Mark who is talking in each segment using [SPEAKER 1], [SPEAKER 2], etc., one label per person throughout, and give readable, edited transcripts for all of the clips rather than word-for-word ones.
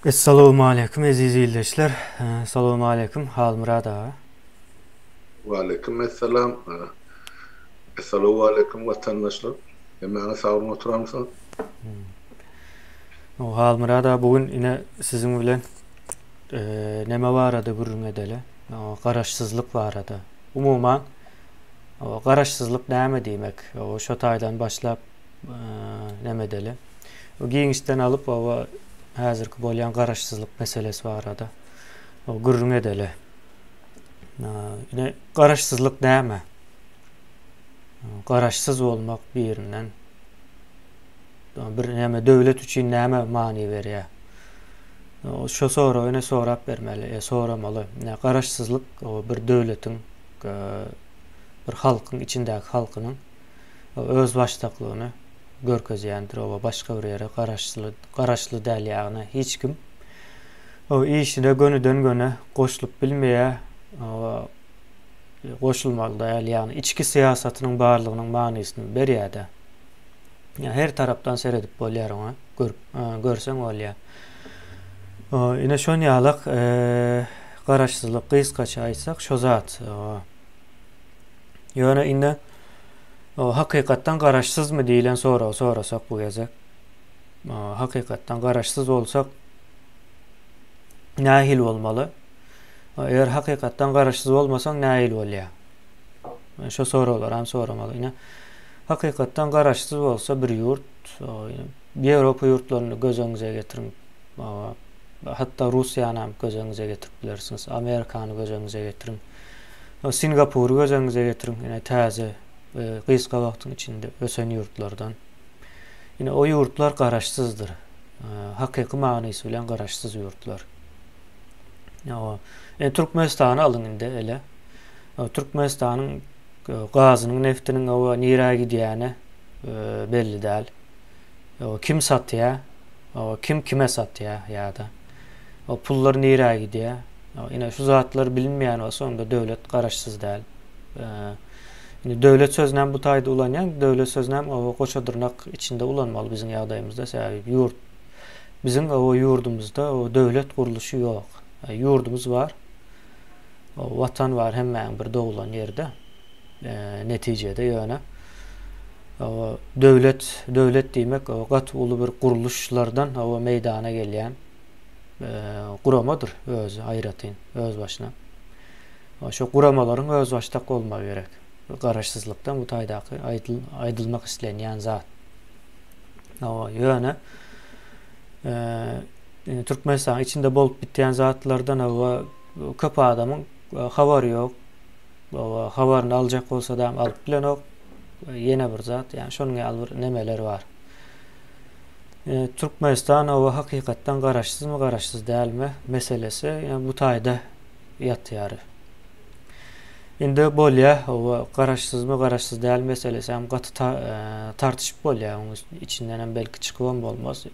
[SPEAKER 1] Assalamu alaikum aziz izleyiciler. Assalamu alaikum Halmurad ağa.
[SPEAKER 2] Waleyküm selam. Assalamu alaikum vatandaşlar. Hemen sağolun oturar mısın?
[SPEAKER 1] O Halmurad ağa bugün yine sizin bilen neme var adı gurrun edeli. O garaşsızlık var adı. Umuman o garaşsızlık näme demek? O şu taydan başlap neme edeli. O giňişden alıp o häzirki bolýan garaşsızlık meselesi var adı. O gurrun edeli. Yine garaşsızlık näme? Garaşsız olmak birinden bir näme döwlet üçin näme many berýär? Şo soragy öne sorap bermeli, soramaly. Garaşsızlyk o bir döwletiň, bir halkyň içindäki halkynyň öz baştaklygyny görkezýändir. O başga bir ýere garaşly däl ýagyna hiç kim o işine gönüden göne goşulyp bilmeýär. Goşulmaly däl ýagny içki siýasatynyň barlygynyň manysyny berýär-de. Her tarapdan seredip bolýar ona, görseň bolýar. Ine şon ýalyk garaşsızlyk gysgaça aýtsak şo zat. Ýöne inde o hakykatdan garaşsızmy diýilen sorasak bu gezek. Hakykatdan garaşsız bolsak nähil bolmaly? Eger hakykatdan garaşsız bolmasaň nähil bolýar? Şo soralar hem soramaly. Ine hakykatdan garaşsız bolsa bir ýurt, bir Ýewropa ýurtlaryny gözeňize getiriň. Hatta Russiýany hem gözeňize getirip bilersiňiz. Amerikany gözeňize getiriň. Singapury gözeňize getiriň. Ine täze gysga wagtyň içinde ösen ýurtlardan. Ine o ýurtlar garaşsyzdyr. Hakyky manysy bilen garaşsyz ýurtlar. Türkmenistany alyň inde ele. Türkmenistanyň gazynyň, neftiniň o nirä gidýäni belli däl. Kim satýar? Kim kime satýar ýa-da. O pullar nirä gidýär? Ine şu zatlar bilinmeýän bolsa onda döwlet garaşsyz däl. Ine döwlet sözünden bu taýda ulanýan, döwlet sözünden o goşadyrnak içinde ulanmaly biziň ýagdaýymyzda. Sebäbi ýurt biziň o ýurdumuzda o döwlet guruluşy ýok. Ýurdumuz var. O watan var hemmäň bir dowulan ýerde. Netijede ýöne o döwlet diýmek o gat uly bir guruluşlardan o meýdana gelýän guramadyr özü aýratyn öz başyna. Şo guramalaryň öz başdak bolmagy gerek. Garaşsyzlykdan bu taýdaky aýdylmak islenýän zat. Ýöne Türkmenistan içinde bolup bitýän zatlardan köp adamyň habary ýok. Habaryny aljak bolsa da alyp bilenok. Ýene bir zat, ýani şonuň ýaly nemeler bar. Türkmenistan hakykatdan garaşsyzmy, garaşsyz dälmi meselesi ýani bu taýda ýatýar. Indi bolýa garaşsyzmy, garaşsyz däl meselesi hem gaty tartyşyp bolýar. Onuň içinden hem belki çykyp bolmaz.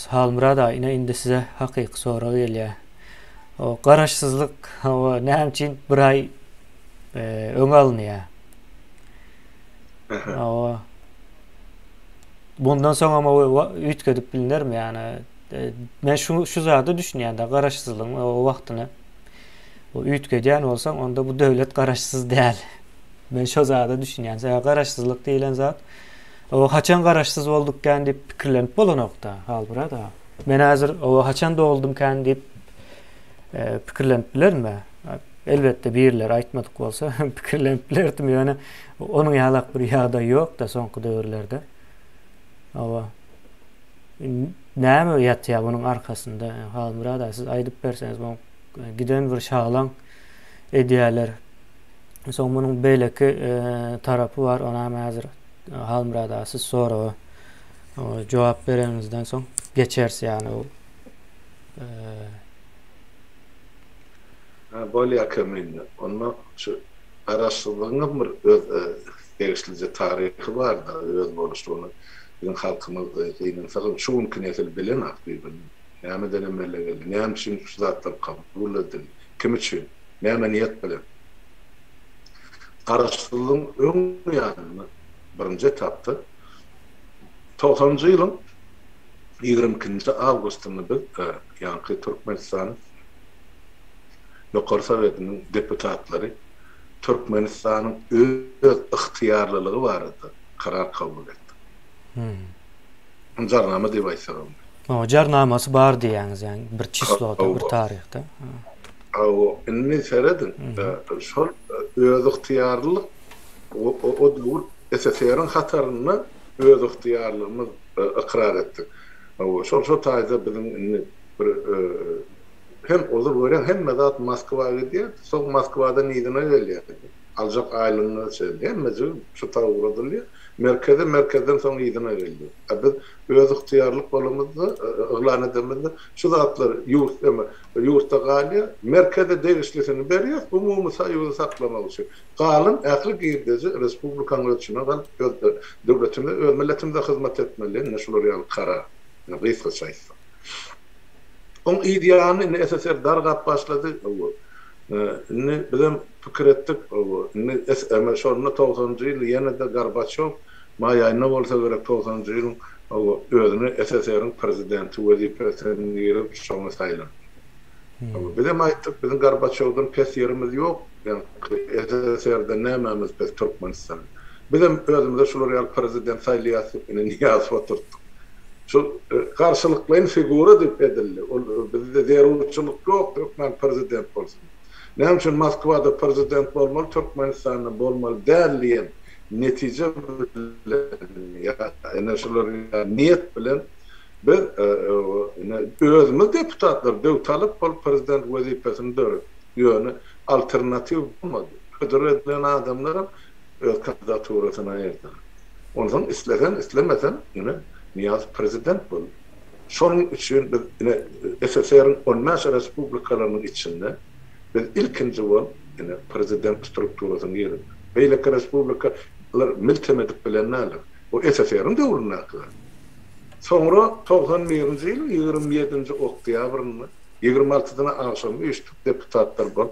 [SPEAKER 1] Halmurad ağa indi size hakyky soragy gelýär. O garaşsızlyk näme üçin bir ay öň alynýar? Bundan soň ama üýtgedip bilinirmi ýani? Men şu zady düşünýär-de garaşsyzlygyň o wagtyny o üýtgedýän bolsaň onda bu döwlet garaşsyz däl. Men şu zady düşünýär. Sen garaşsyzlyk diýilen zat o haçan garaşsyz boldukkan diýip pikirlenip bolanokda Halmurad ağa. Men häzir o haçan da oldumkan diýip pikirlenip bilermi? Elbette birler aýtmadyk bolsa pikirlenip bilerdim ýöne onuň ýalak bir ýagdaýy ýok da soňky döwürlerde. Näme ýatýar bunyň arkasynda? Halmurad ağa siz aýdyp berseňiz bu giden bir şaglan ediýärler. Soň bunyň beýleki tarapy bar. Ona häzir Halmurad ağa siz soragy jogap berenizden soň geçersiz ýani o
[SPEAKER 2] Bolýar kömünde. Onda şu garaşsyzlygyň bir öz degişlice taryhy bar da öz boluşyny biziň halkymyz ýene sagym şu mümkin etsel bilen akdyr. Näme denemeler geldi. Näme üçin şu zatlar kabul edildi? Kim üçin? Näme niýet bilen? Garaşsyzlygyň öň ýagyny birinji etapda 90-njy ýylyň 22 Ağustos'ta biz yankı Türkmenistan Ýokary Sowetiniň deputatları Türkmenistanyň öz ihtiyarlylygy barada karar kabul etdi. Jarnama diýip aýsam.
[SPEAKER 1] O jarnamasy bar diýäňiz, ýani bir çisloda, bir tarihde.
[SPEAKER 2] Inni seredin, şol öz ihtiyarlylyk o dur SSR'ın hataryny öz ihtiyarlygymyz ikrar etdik. Şol taýda bizim inni bir hem olur gören hem medat Moskvaga gidiyor. Soň Moskvadan ýygyna gelýär. Aljak aýlygyny söýleýär. Mezgil şu tawradylýar. Merkezden soň ýygyna gelýär. Biz öz ihtiyarlyk bolumyzda yglan edemizde şu zatlar ýurtda galýar. Merkezde degişlisini berýär. Bu umumy saýygy saklamak üçin. Galyn ähli girdiji respublikanyň üçin gal döwletinde öz milletimde hyzmat etmeli. Näşular ýaly karar. Gysga saýsa. On ideýany SSR dargap başlady. Ne bilen pikir etdik. Ne ama şonu 90-njy ýyl ýene-de Gorbaçow maýaýyna bolsa gerek 90-njy ýyl özüni SSR'ın prezidenti wezipesini ýerip şonu saýlan. Bilen aýtdyk, bizim Gorbaçowdan pes ýerimiz ýok. Yani SSR'de nämämiz pes Türkmenistan. Bilen özümizde şular ýaly prezident saýlaýasy niýaz oturduk. Şu karşılıklayın figura dip edildi. Bizde derunçuluk yok, Türkmen prezident bolsun. Näme üçin Moskwada prezident bolmaly, Türkmenistan'da bolmaly däliýän netije bilen ýa-ni şular niyet bilen biz özümiz deputatlar döwtalyp bol prezident wezipesini dörüp ýöne alternativ bolmady. Ködür edilen adamlar öz kandidaturasyny aýerdiler. Ondan islemesen ýene Niyaz prezident bol. Şonun üçin biz SSR'ın 15 respublikalarynyň içinde biz ilkinji bol prezident strukturasyny ýerinde. Beýleki respublikalar miltemedik bilenler. O SSR'ın döwrüne aklar. Sonra 91-nji ýyl 27-nji oktýabryny 26-dyna akşam 3 deputatlar bol.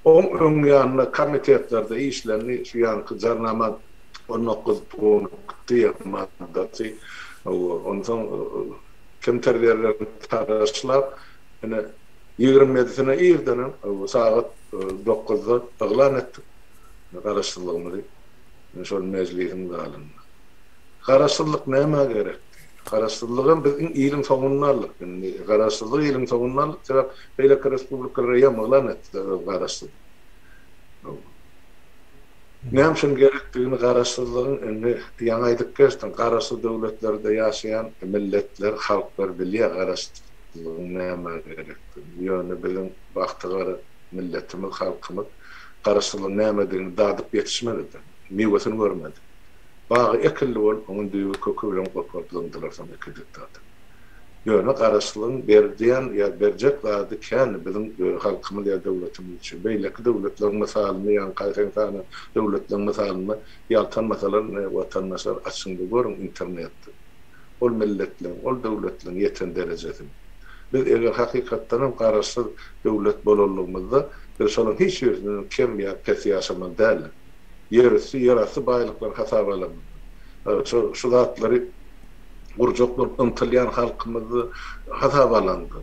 [SPEAKER 2] Oň öňýanyna komitetlerde işlerini şu ýanky jarnama 19 punkt ýa-da ondan kim terlerlerini taraşlap 27-sine ýerden saat 9-da yglan etdik. Garaşdyrlygymyzy. Şol meclisin galyny. Garaşdyrlyk näme gerek? Garaşdyrlygym biziň ilim soňundalyk. Garaşdyrlyk ilim soňundalyk sebäp beýleki respublikalara ýamaglan etdi garaşdyrlyk. Näme üçin gerekdigini garaşdyrlygyň ýa aýdyk geçdim. Garaşdy döwletlerde ýaşaýan milletler, halklar bilýär garaşdyrlygyň näme gerekdigini. Ýöne bilen wagtygary milletimiz, halkymyz garaşdyrlygyň nämedigini dadyp ýetişmedi. Miwasyn görmedi. Bagy ekilli bol, onuň düýü kökü bilen gopardyldylar sam ekildikde. Ýöne garaşdyrlygyň berdiýän ýa berjek zady kän bizim halkymyz ýa döwletimiz üçin beýleki döwletleriň mesalyny ýa gaýtaňyň döwletleriň mesalyny ýaltan mesalan watandaşlar açynda görün internetde. Ol milletlerin, ol döwletleriň ýeten derejesini. Biz eger hakykatdan garaşdy döwlet bolanlygymyzda bir şonuň hiç ýerinde kim ýa pes ýaşaman däl. Ýerasy baýlyklar hasaba alınmaly. Şu zatlary gurjak bolup yntilýan halkymyzy hasaba alandy.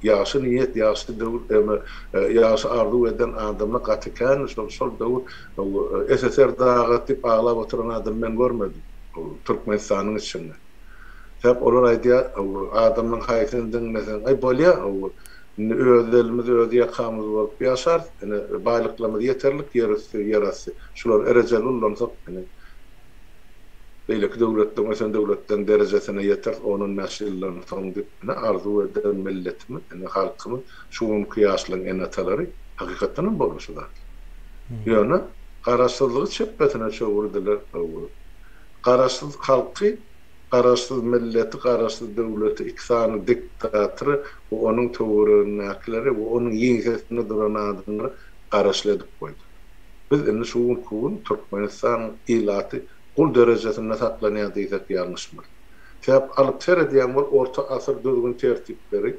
[SPEAKER 2] Ýaşy niýet, ýaşy döwür, ýaşy arzu eden adamla gatykan, şol döwür SSR dagatyp aglap oturan adam men görmedim. Türkmenistanyň içinde. Sebäp olar aýdýar, adamyň haýatyny dinlesen, ay bolýa, özlerimiz öz ýakamyz bolup ýaşar, baýlyklarymyz ýeterlik ýerasy. Şular ereje bolsa, beýleki döwletden, mesela döwletden derejesine ýeter, onuň näşillerini soňdyp, arzu eden milletimiz, halkymyz şuň kıýaşlaryň enatalary hakykatdan boluşlar. Ýöne garaşdyrlygy çepbetine çöwürdiler. Garaşsyz halky, garaşsyz milleti, garaşsyz döwleti, ikisany diktatory, bu onuň töwerenekleri, bu onuň ýeňsesinde duran adamlar garaşladyp goýdy. Biz indi şuň kugun Türkmenistan ilaty kul derejesinde saklanýan diýsek ýalňyşmy. Sebäp alyp serediýän bol orta asr düzgün tertipleri,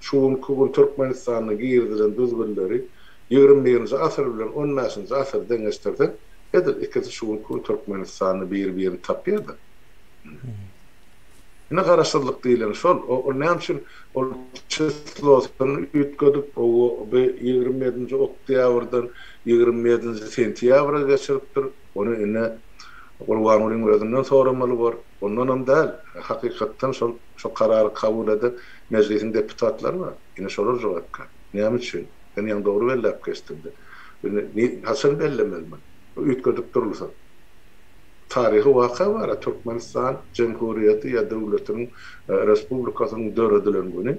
[SPEAKER 2] şuň kugun Türkmenistanyň girdilen düzgünleri 21-nji asr bilen 15-nji asr deňeşdirdi. Edil ikisi şuň kugun Türkmenistanyny bir-birini tapýardy. Ine garaşdyrlyk diýilen şol. O näme üçin ol çyslosyny ütgödüp o 27-nji oktýabrdan 27-nji sentýabra geçiripdir. Onu ine Gurbanulyň özünden soramaly bar. Ondan hem däl. Hakykatdan şol karary kabul edip meclisin deputatlary bar. Ine şolar jogapka. Näme üçin? Ben ýa dogry bellep geçdim. Ni hasan bellemelmen. Ütgödüp durulsa. Tarihi waka var. Türkmenistan Cumhuriyeti ya devletinin respublikasynyň döredilen günü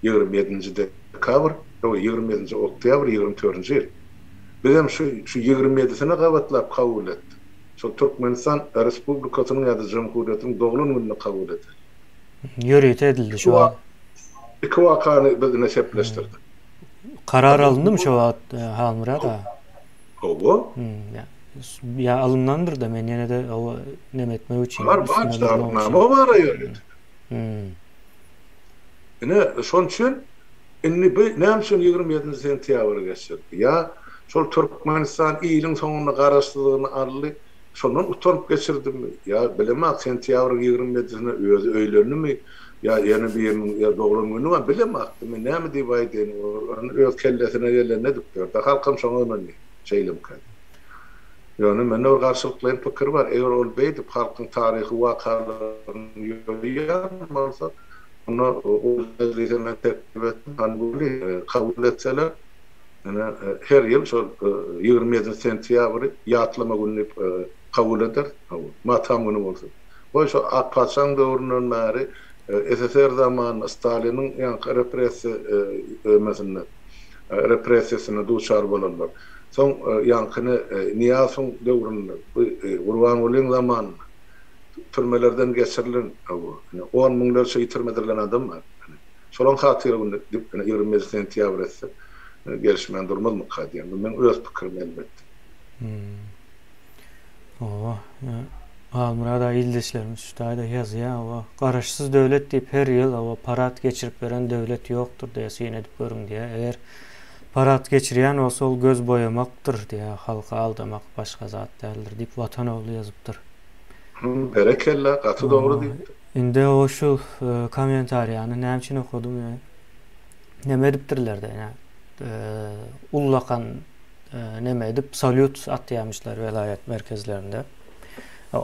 [SPEAKER 2] 27-nji dekabr, 27-nji oktýabr 24-nji ýyl. Bizim şu 27-sine gabatlap kabul etdi. Şol Türkmenistan respublikasynyň ya da Cumhuriyetiň dogulun gününi kabul etdi.
[SPEAKER 1] Ýöret edildi şu an.
[SPEAKER 2] Iki wakany biz nesepleşdirdi.
[SPEAKER 1] Karar alındı şu wagt Halmurad?
[SPEAKER 2] Ogo?
[SPEAKER 1] Ya alınandır da men ýene de o nemetmek üçin.
[SPEAKER 2] Var şartnama var ýöret. Ine şol üçin inni näme üçin 27 sentýabr geçirdi? Ya şol Türkmenistan ýylyň soňuna garaşdyryny arly şondan utanyp geçirdimi? Ya bilemem sentýabr 27-sine özü öýlenimi? Ya ýene bir ýa dogulun günü var bilemem. Men näme diýip aýdyn? Öz kellesine gelende dipdir. Da halkym şoňa şeýlim kal. Yani mende bir garşylykly pikir var. Eger ol beýdip halkyň taryhy wakalaryny ýöýýär, onu o özlüğünden teklif ettim. Hani kabul etseler, yani her yıl şol 27 sentýabry ýatlama gününi kabul eder. Matam günü bolsun. O şu Akpaçan döwründen bäri SSR zamanı Stalin'in ýa repressiýasyna duçar bolanlar. Son ýankyny Niýasyň döwründe Gurbanulyň zamanı türmelerden geçirilen 10 miňlerçe ýitirmedilen adam var. Şolan hatyryny 20 sentýabr etse gelişmän durmaz mı kadiýan? Men öz pikirim elbetde.
[SPEAKER 1] Halmurada ildeşlerimiz şutaýda ýazýar, o garaşsyz döwlet diýip her ýyl o parat geçirip beren döwlet ýokdur diýip edip görüň diýär. Eger parat geçirýän bolsa ol göz boyamakdyr diýär, halka aldamak başga zat däldir diýip Watanowly ýazypdyr.
[SPEAKER 2] Berekella, gaty dogry diýip.
[SPEAKER 1] Inde o şu kommentariýany näme üçin okudum ýa. Näme edipdirler-de ýa. Ullakan näme edip salyut atýarmyşlar welaýat merkezlerinde.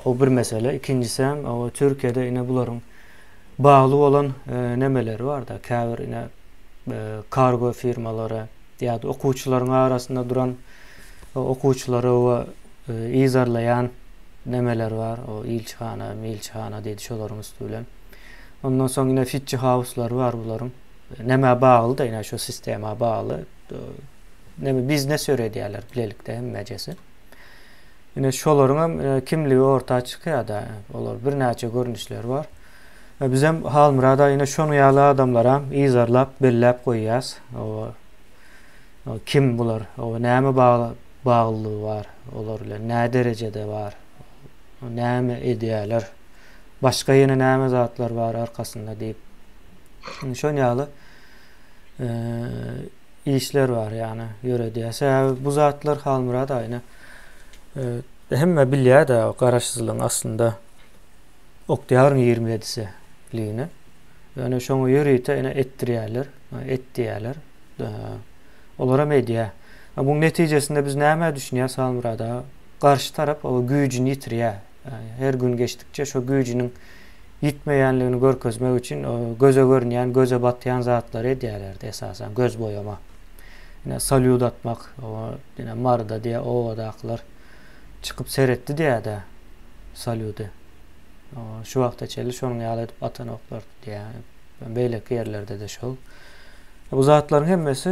[SPEAKER 1] O bir mesele. İkincisi hem o Türkiye'de yine bularyň bagly bolan nemeleri var da käbir yine kargo firmalary ýa-da okuwçylaryň arasynda duran okuwçylary we izarlayan nemeler var. O ilçhana, milçhana diýdi şolaryň üstülen. Ondan soň yine fitçi howslar var bularyň. Neme bagly da yine şu sistema bagly. Neme biznes öredýärler bilelikde hemmejesi. Yine şolaryň kimligi ortağa çykýar da, olar bir näçe görnüşler var. Biz hem Halmurada yine şonu ýaly adamlara izarlap, bellep goýýas. O kim bular? O näme baglylygy var? Olar bilen nä derejede var? Näme edýärler? Başga ýene näme zatlar var arkasynda diýip. Şonu ýaly işler var ýani ýöredýär. Bu zatlar Halmurada ýene hemme bilýär da garaşsyzlygyň aslında oktýabrın 27-si ligini. Yani şoňa ýöreýte ene etdirýärler. Olara media. Bu netijesinde biz näme düşünýäs Halmurada? Garşy tarap o güýjüni ýitirýär. Her gün geçdikçe şo güýjüniň ýitmeýänligini görkezmek üçin göze görünýän, göze batýan zatlar edýärler esasen göz boyama. Ine salyut atmak, ine marda diýe o adaklar çıkıp seyretti diýär-de salyuty. Şu wagtda çeli şonuň ýaly edip atan oklar diýär. Beýleki ýerlerde de şol. Bu zatlaryň hemmesi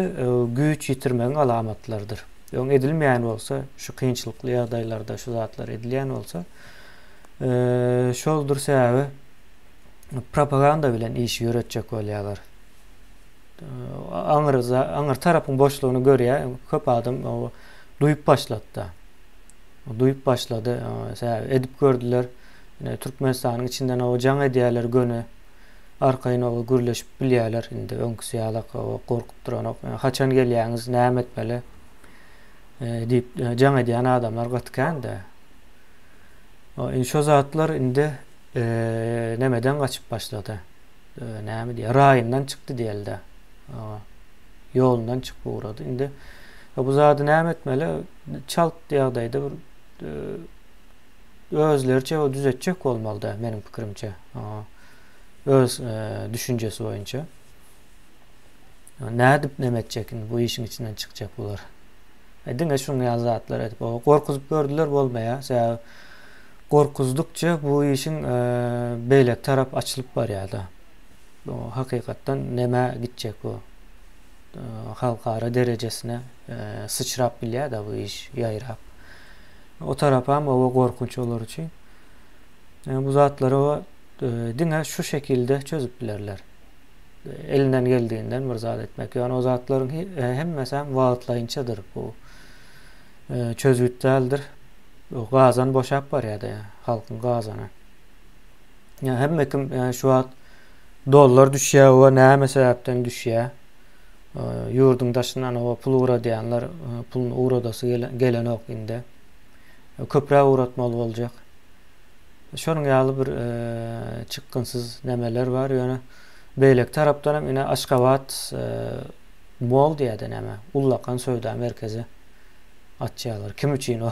[SPEAKER 1] güýç ýitirmegiň alamatlarydyr. Ýöň edilmeýän bolsa, şu kynçylykly ýagdaýlarda şu zatlar edilýän bolsa, şoldur sebäbi propaganda bilen iş ýöretjek bolýarlar. Aňyr tarapyň boşlugyny görýär, köp adam duýup başlatdy. Duyup başladı. Edip gördüler. Türkmenistan'ın içinden o can ediyorlar gönü. Arkayına o gürleşip bilýärler. Indi öňküsi ýalak o korkup duran. Haçan gelýäňiz, näme etmeli? Diýip can edýän adamlar gatkan da. O şo zatlar indi Nemeden kaçıp başladı. Näme diye rayından çıktı diýildi. Yolundan çıkıp uğradı. Indi bu zady näme etmeli? Çalk ýagdaýda bir özlerçe o düzetjek bolmaly menim pikirimçe. Öz düşünjesi boýunça. Nädip nemetjek bu işin içinden çıkacak bular. Diňe şunu ýazatlar edip o gorkuzyp gördüler bolmaýa. Sää gorkuzdukça bu işin beýlek tarap açılıp barýardy. O hakykatdan näme gitjek bu? Halkara derejesine sıçrap bilýär-de bu iş ýaýrap. O tarapa hem o gorkunç olur için. Bu zatları o diňe şu şekilde çözüp bilerler. Elinden geldiğinden bir zat etmek. Yani o zatların hemmesi hem vaatlayınçadır bu. Çözütdeldir. O gazan boşap var ya da halkın gazanı. Yani hemmekim yani şu an dollar düşýär, o näme sebäpden düşýär? Yurdun daşından o pul uğra diýenler pulun uğradası gelen ok indi. Köprä uğratmaly boljak. Şonuň ýaly bir çykgynsyz nemeler var. Ýöne beýlek tarapdan hem ine Aşgabat mol diýede näme? Ullakan söwda merkezi açýarlar. Kim üçin o?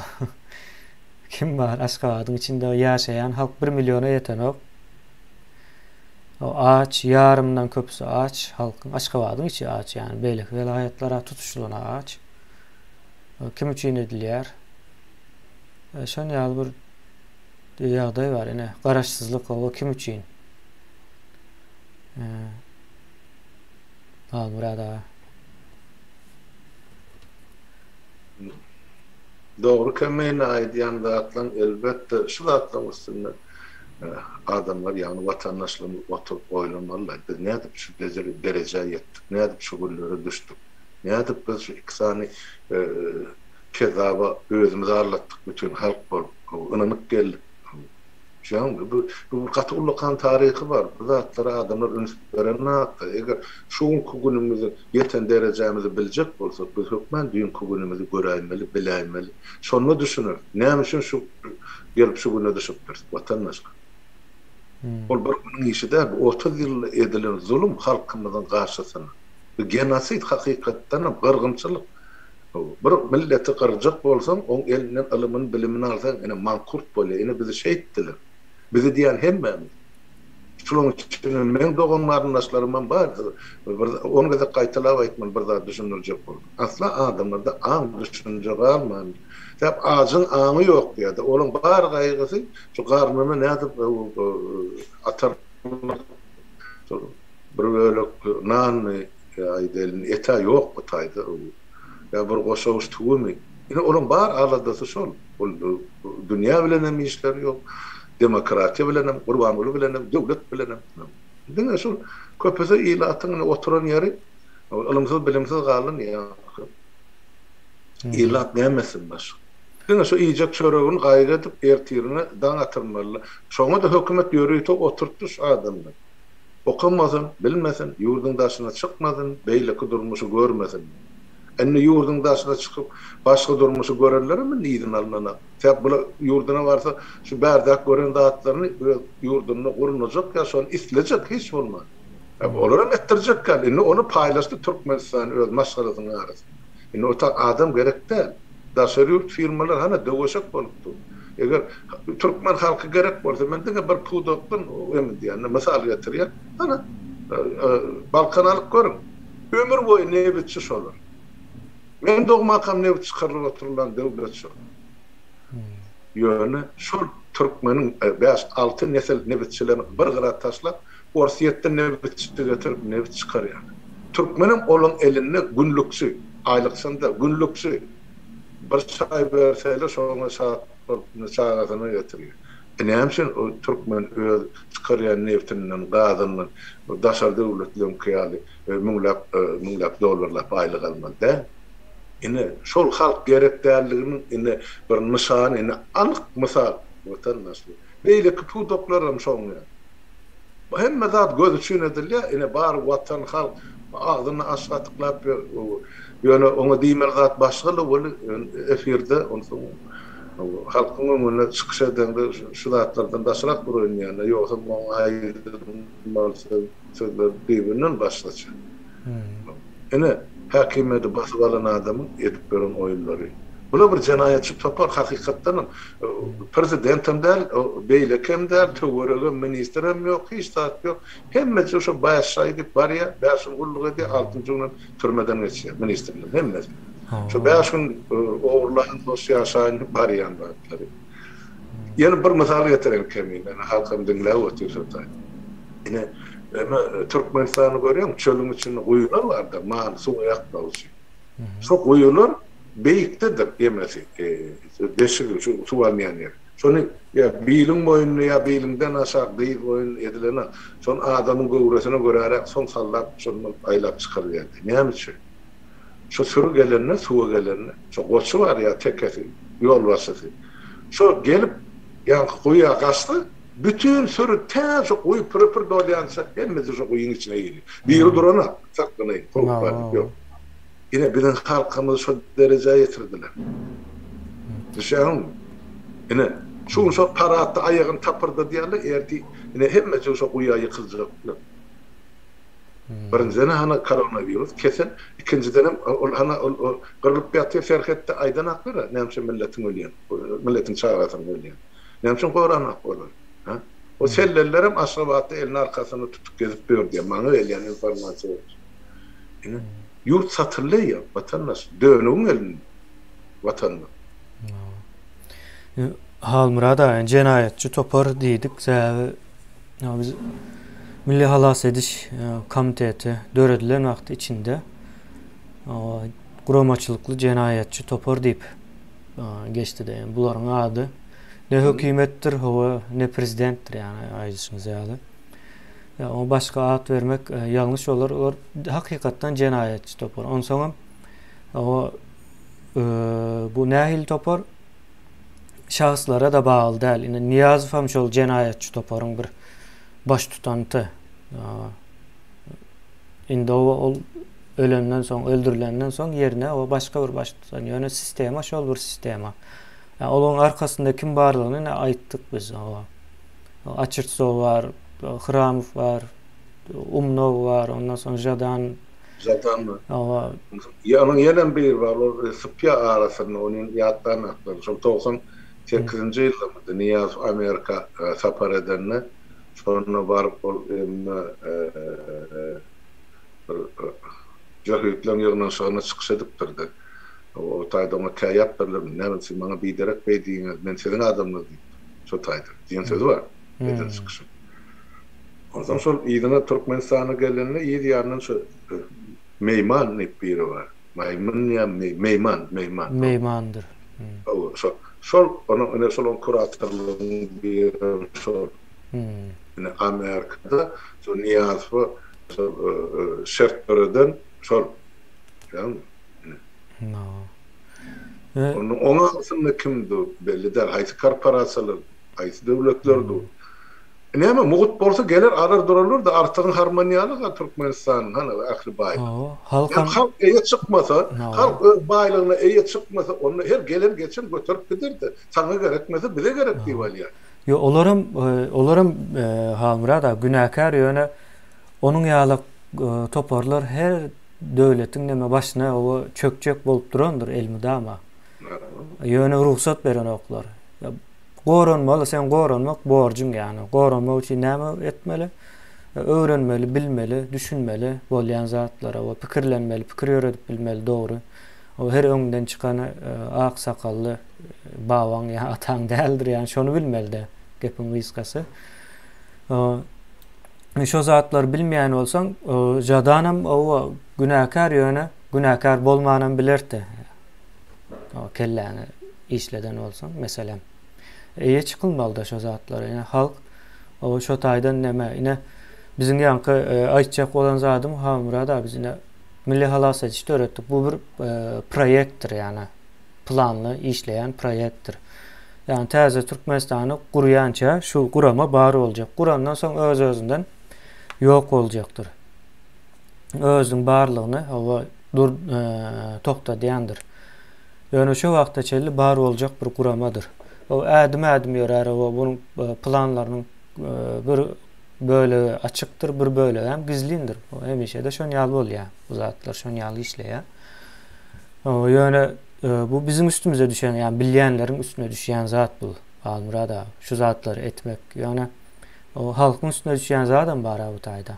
[SPEAKER 1] Kim var Aşgabatyň içinde ýaşaýan halk 1 milyona ýeten ok. O ağaç, yarımdan köpüsü ağaç, halkın Aşgabatyň içi ağaç yani beýlek velayetlara tutuşulan ağaç. Kim üçin edilýär? Şon ýaly bir ýagdaý var ine garaşsyzlyk o kim üçin? Murada.
[SPEAKER 2] Doğru kemene aýdýan zatlaryň elbetde şu zatlaryň üstünde adamlar yani vatandaşlarımız oturup oylamalılar. Biz ne edip şu dereceye yettik? Ne edip şu gullere düştük? Ne edip biz şu ikisani kezaba özümüzü arlattık bütün halk bol. Inanyp geldik. Şoň bu katullykan taryhy var. Bu zatlara adamlar ünsüp berenler. Eger şoňky günümizde yeten derejemizi biljek bolsak, biz hökmen düňkü günümizde göräýmeli, biläýmeli. Şonu düşünür. Näme üçin şu gelip şu güne düşüpdir vatandaşlar. Ol bir günün işi de 30 ýyl edilen zulüm halkymyzyň garşysyna. Bu genosid hakykatdan gyrgynçylyk. Bir milleti gyrjak bolsaň, oň elinden ilmini, bilimini alsaň, ene mankurt bolýar, ene bizi şeýitdiler. Bizi diýen hemmemiz. Şonuň üçin men dogum garyndaşlarymdan bar. Onu da gaýtalap aýtmaly bir zat düşünürjek boldy. Asla adamlarda aň düşünje galmady. Täp ağacın aňy ýok diýdi. Onun bar gaýgysy şu garnyny nädip atar bir bölek nan aýdelin eta ýok bu taýda. Ya bir goşaş tugumy. Ine onun bar aladasy şol. Ol dünýä bilen hem işler ýok. Demokratiýa bilen hem, gurbanlyk bilen hem, döwlet bilen hem. Diňe şol köpüse ilatyny oturan ýeri, ilmsiz bilimsiz galyn ýa. Ilat nämesin baş. Diňe şu iýjek çöregini gaýratyp ertirini daň atyrmaly. Şoňa da hökümet ýöreýip oturtdy şu adamlar. Okumasyn, bilmesin, ýurdun daşyna çykmasyn, beýleki durmuşy görmesin. Enne ýurdun daşyna çykyp başga durmuşy görerlermi niýdin alnana? Täp bu ýurduna barsa şu bärdak gören zatlaryny ýurduny gurunjak ýa şonu islejek hiç bolmaz. Olaram ettirjek gal. Enne onu paýlaşdy Türkmenistan öz maşgalasyny arasynda. Enne o adam gerekde. Daşary firmalar hana döwüşek bolupdy. Eger Türkmen halky gerek bolsa, men diňe bir pudokdun emin diýen, mesal getirýär. Hana Balkanalyk görün. Ömür boýu nebetçi şolar. Men dogmakam nebet çykaryp oturulan döwlet şol. Ýöne şol Türkmeniň 5-6 nesil nebetçilerini bir gyra taşlap, orsiýetde nebetçi getirip nebet çykarýar. Türkmeniň olan elinde günlüksü, aýlyksynda günlüksü bir çay berseler şoňa saatlaryny getirýär. Näme o Türkmen öz çykarýan neftinden, gazynyň daşar döwletleriň kyýaly müňlap dollarlap aýlyk almanda. Ine şol halk gerekdärliginiň ine bir nişan, ine anyk mysal vatandaşlyk. Beýleki pudoklarym şoňa. Hemme zat göz üçin edilýär, ine bar watan halk ağzyny aşgatyklap ýöne oňa diýmer zat başgaly bolup efirde onsoň halkın ömrüne çıkış edende şu zatlardan daşırak bir oynayanlar yoksa bu aydınmal sözler birbirinden başlaçı. Yine hakimiyeti basıp alan adamın edip veren oyunları. Bula bir cenayetçi topar hakikatten prezidentim der, beylekim der, tövörege ministerim yok, hiç saat yok. Hemmeti şu başa edip var ya, başın ulluğu edi, 6. günün türmeden geçiyor, ministerim, hemmeti. Şu 5 gün oğurlayın, dosya aşağıyın var yanlarları. Yani bir misal getirelim kemiğine, halkım dinle otuyor sotay. Yine Türkmenistan'ı görüyorum, çölün içinde uyular var da, mağın su ayak dalışı. Çok uyular, beyiktedir yemesi, deşik, su almayan yer. Sonra ya bilin boyunu ya bilinden aşağı değil boyun edilene, son adamın gövresine görerek son sallap, son aylap çıkarıyor. Ne için? Şu sürü gelenine, suya gelenine, şu koçu var ya tekkesi, yol vasıtı. Şu gelip, yani kuyuya kaçtı, bütün sürü ten şu kuyu pırpır dolayansa, hemmesi şu kuyunun içine giriyor. Biri durana, saklanayım, korkmayın, yok. Yine bizim halkımızı şu dereceye getirdiler. Düşünün mü? Yine şu para attı, ayağın tapırdı diyorlar, erdi, yine hemmesi şu kuyuya yıkılacaklar. Birinciden hana koronavirüs kesin, ikinciden hana kırılıp yatıyor şirkette aydan akları, nemşin milletin ölüyen, milletin çağırasın ölüyen. Nemşin koranak olur. O sellellerim aşrabatı elin arkasını tutup gezip buyur diye, bana öyle informasyon olur. Yurt satırlı ya, vatandaş, dönüğün elin vatandaş.
[SPEAKER 1] Halmurada cenayetçi topar dedik, biz Milli Halas Ediş Komiteti döredilen vakti içinde kuramaçılıklı cenayetçi topar deyip geçti de. Yani buların adı ne hükümettir, ne prezidenttir yani ayrıcısınız yani. O başka ad vermek yanlış olur. O hakikaten cenayetçi topar. Ondan sonra bu nehil topar şahıslara da bağlı değil. Yani Niyazov hamşol cenayetçi toparın bir baş tutantı. Indi o ölenden son, öldürülenden son yerine o başka bir baş tutan. Yani sistema şol bir sistema. Yani onun arkasında kim varlığını ne aittik biz. Açırtsov var, Hramov var, Umnov var, ondan sonra Jadan
[SPEAKER 2] mı? Ya onun yenen bir var, o Sıpya arasında onun yattan aktarı. Şu 98. yılda mıydı? Niyazov Amerika sapar edenle sonra varıp Cahitlerin yığından sonra çıkış edip durdu. O tayda ona kayap verilir. Ne bilsin bana biderek beydiğine, ben senin adamla deyip. Şu tayda. Diyen sözü var. Beyden çıkışı. Ondan sonra İdina Türkmenistan'a gelenle iyi diyarının şu Meyman hep biri var. Maymun ya Meyman.
[SPEAKER 1] Meymandır.
[SPEAKER 2] Sol ona solon kuratörlüğün bir sol. Yani Amerika'da so Niyazov şartlardan sol. Yani ona aslında kimdi belli der. Haysi korporasyonlar, haysi devletlerdi. Ne ama muğut bolsa gelir arar durulur da artığın harmoniyalı Türkmenistan'ın hani aklı bayı. Halk eye çıkmasa, halk baylığına eye çıkmasa onu her gelen geçen götürüp giderdi. Sana gerekmese bize gerek değil yani.
[SPEAKER 1] Yo olaram Halmura da günahkar yöne onun yağlık toparlar her devletin neme başına o çökçek bolup durandır elmide ama. Yöne ruhsat veren oklar. Goranmalı, sen goranmak borcun yani. Goranmak için näme etmeli? Öğrenmeli, bilmeli, düşünmeli, bolyan zatlara, o pikirlenmeli, pikir öğretip bilmeli, doğru. O her öňden çykan ak sakallı bawaň ya ataň däldir yani şonu bilmeli de gepin wyskasy. Şo zatlar bilmeýän bolsaň, jadanam o günahkar ýöne, günahkar bolmanam bilerdi. O kelläni işleden bolsaň, meselem. Eye çıkılmalı da şo zatlara. Yani halk o şo taýdan näme ine bizim ýanky aýtjak bolan zadym Hamura da bizine Milli Halas Ediş öğretdik. Bu bir proyekttir yani. Planlı işleyen proyekttir. Yani täze Türkmenistan'ı gurýança şu gurama bary boljak. Gurandan soň öz-özünden yok olacaktır. Özüň barlygyny o dur tokta diýendir. Yani şu wagtda çelli bar boljak bir guramadyr. O ädim ýörer, o bunun planlarynyň bir böyle açıktır, bir böyle hem gizlindir. O hemişe de şon ýaly bolýar. Bu zatlar şon ýaly işleýär. O ýöne bu bizim üstümüze düşen, yani bilýänleriň üstüne düşen zat bu. Almurada şu zatlary etmek, ýöne o halkyň üstüne düşen zatdan bar bu taýda.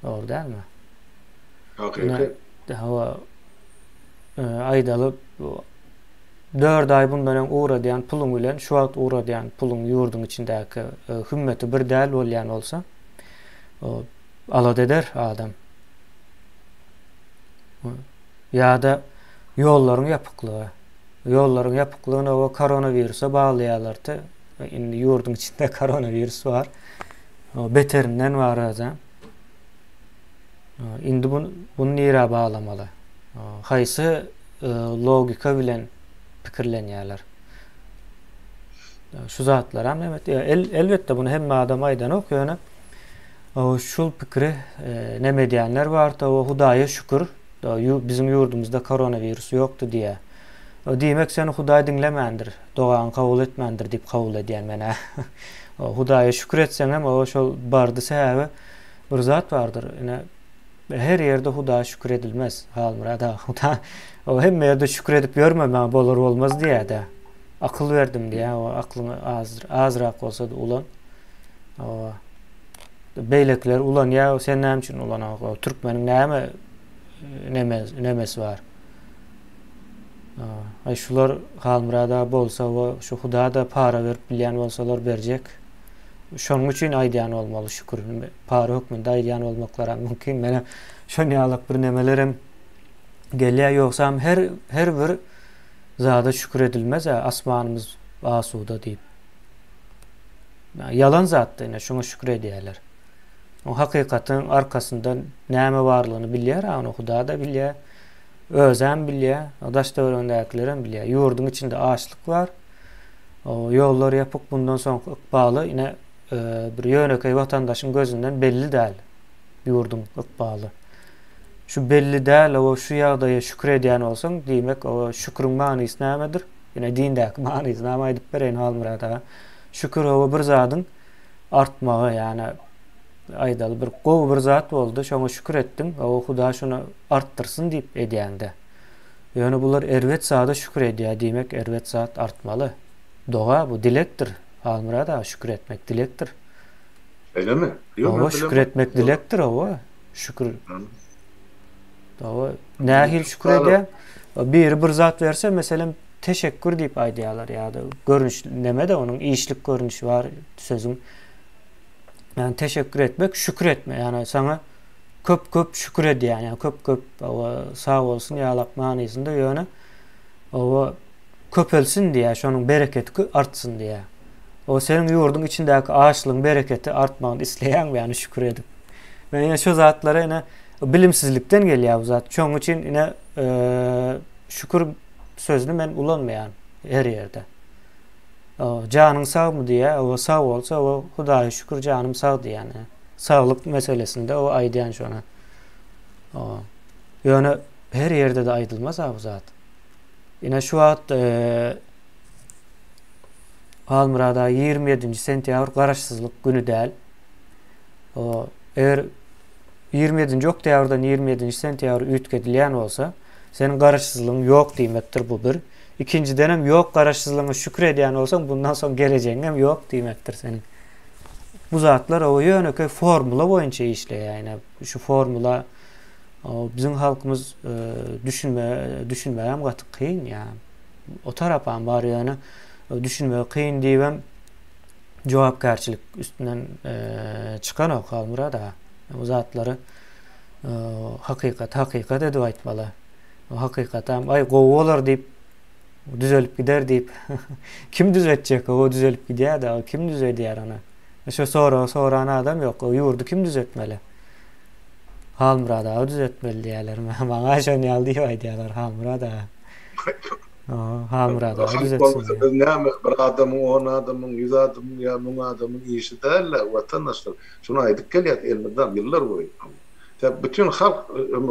[SPEAKER 1] Doğru dälmi?
[SPEAKER 2] Hakyky.
[SPEAKER 1] Hawa aýdalyp 4 ay bundan öň uğradyň puluň bilen şu wagt uğradyň puluň ýurdun içindäki hümmeti bir däl bolýan bolsa, o alad eder adam. Ýa-da ýollaryň ýapyklygy. Ýollaryň ýapyklygyna o koronawirusa baglaýarlardy. Indi ýurdun içinde koronavirus bar. O beterinden bar azam. Indi bunu nira bağlamalı. Haýsy logika bilen pikirlenýärler. Şu zatlar hem elbette bunu hemme adam aýdan okýany. O şul pikiri neme diýenler bar da o Hudaýa şükür. Bizim ýurdumuzda koronavirus ýokdy diýe. O diýmek seni Hudaý dinlemändir, dogan kabul etmändir diýip kabul edýän mene. O Hudaýa şükür etseň hem o şol bardy sebäbi bir zat bardyr. Ine her ýerde Hudaýa şükür edilmez. Halmurada Huda o hemme ýerde şükür edip ýörmemäň bolar bolmaz diýär-de. Akyl berdim diýär, o aklyny azrak bolsa da ulan. O beýlekler ulan ýa sen näme üçin ulan o türkmeniň nemesi var. Ay şular halmurada bolsa o şu Hudaýa para berip bilýän bolsalar berjek. Şonuň üçin aýdýan bolmaly şükür. Para hökmünde aýdýan bolmaklary mümkin. Mene şon ýalyk bir nemelerem gelýär, ýoksam her bir zada şükür edilmez, asmanymız asuda diýip. Yalan zatda ine şoňa şükür edýärler. O hakykatyň arkasyndan näme barlygyny bilýär, onu Huda da bilýär. Özem bilýär, daş döwründäkilerem bilýär. Ýurdun içinde açlyk bar. O ýollar ýapyk, bundan soň ykbaly ine bir ýönekay watandaşyň gözünden belli däl. Ýurdun ykbaly. Şu belli däl, o şu ýagdaýa şükür edýän bolsaň, diýmek o şükürüň manysy nämedir? Ine dindäki manysy näme aýdyp bereň halmurada. Şükür o bir zadyň artmagy, ýani aýdaly bir gowy bir zat boldy, şoňa şükür etdim, o Huda şonu artdyrsyn diýip edýände. Ýöne bular erwet zada şükür edýär, diýmek erwet zat artmaly. Doga bu dilekdir. Halmurada şükür etmek dilekdir.
[SPEAKER 2] Öyle mi?
[SPEAKER 1] O şükür etmek dilekdir o. Şükür. O nähil şükür edýär? Bir zat berse meselem teşekkür diýip aýdýarlar ýa-da görünüş neme de onun iýişlik görünüşi var sözüň. Yani teşekkür etmek, şükür etme. Yani sana köp şükür edýär. Yani köp sağ bolsun ýalak manysynda ýöne o köpelsin diye, şonun bereketi artsın diye. O senin ýurdun içindäki ağaçlygyň bereketi artmagyny isleýän, yani şükür edip. Ben ýa şu zatlara ine bilimsizlikden gelýär bu zat. Şoň üçin ine şükür sözüni men ulanmaýan her ýerde. O janyň sagmy diye, o sag bolsa o Hudaýa şükür janym sag diýär. Yani. Saglyk meselesinde o aýdýan şona. O ýöne her ýerde de aýdylmaz bu zat. Ine şu wagt Halmurada 27 sentýabr garaşsyzlyk güni däl. O eger 27 oktýabrdan 27 sentýabr üýtgedilýän bolsa, senin garaşsyzlygyň ýok diýmekdir bu bir. İkinciden hem ýok garaşsyzlygyna şükür edýän bolsaň, bundan soň gelecegiň hem ýok diýmekdir senin. Bu zatlar o ýöneki formula boýunça işleýär. Yani şu formula bizim halkymız düşünmeýän gaty kyn ýa. O tarapdan bar ýöne düşünme kyn diýem jogapkärçilik üstünden çıkan o Halmurada. O zatlary hakykat edip aýtmaly. O hakykatam ay gowy bolar diýip düzelip gider diýip kim düzetjek? O düzelip gidýär da kim düzelýär ona? Şu soran adam ýok. O ýurdu kim düzeltmeli? Halmurada düzeltmeli diýerler. Maňa şonu ýaly diýýärler Halmurada. Halmurada düzeltsin.
[SPEAKER 2] Näme bir adamyň, 10 adamyň, 100 adamyň ýa 1000 adamyň işi däl, watandaşlar. Şunu aýdyp gelýär elmeden ýyllar boýy. Ya bütün halk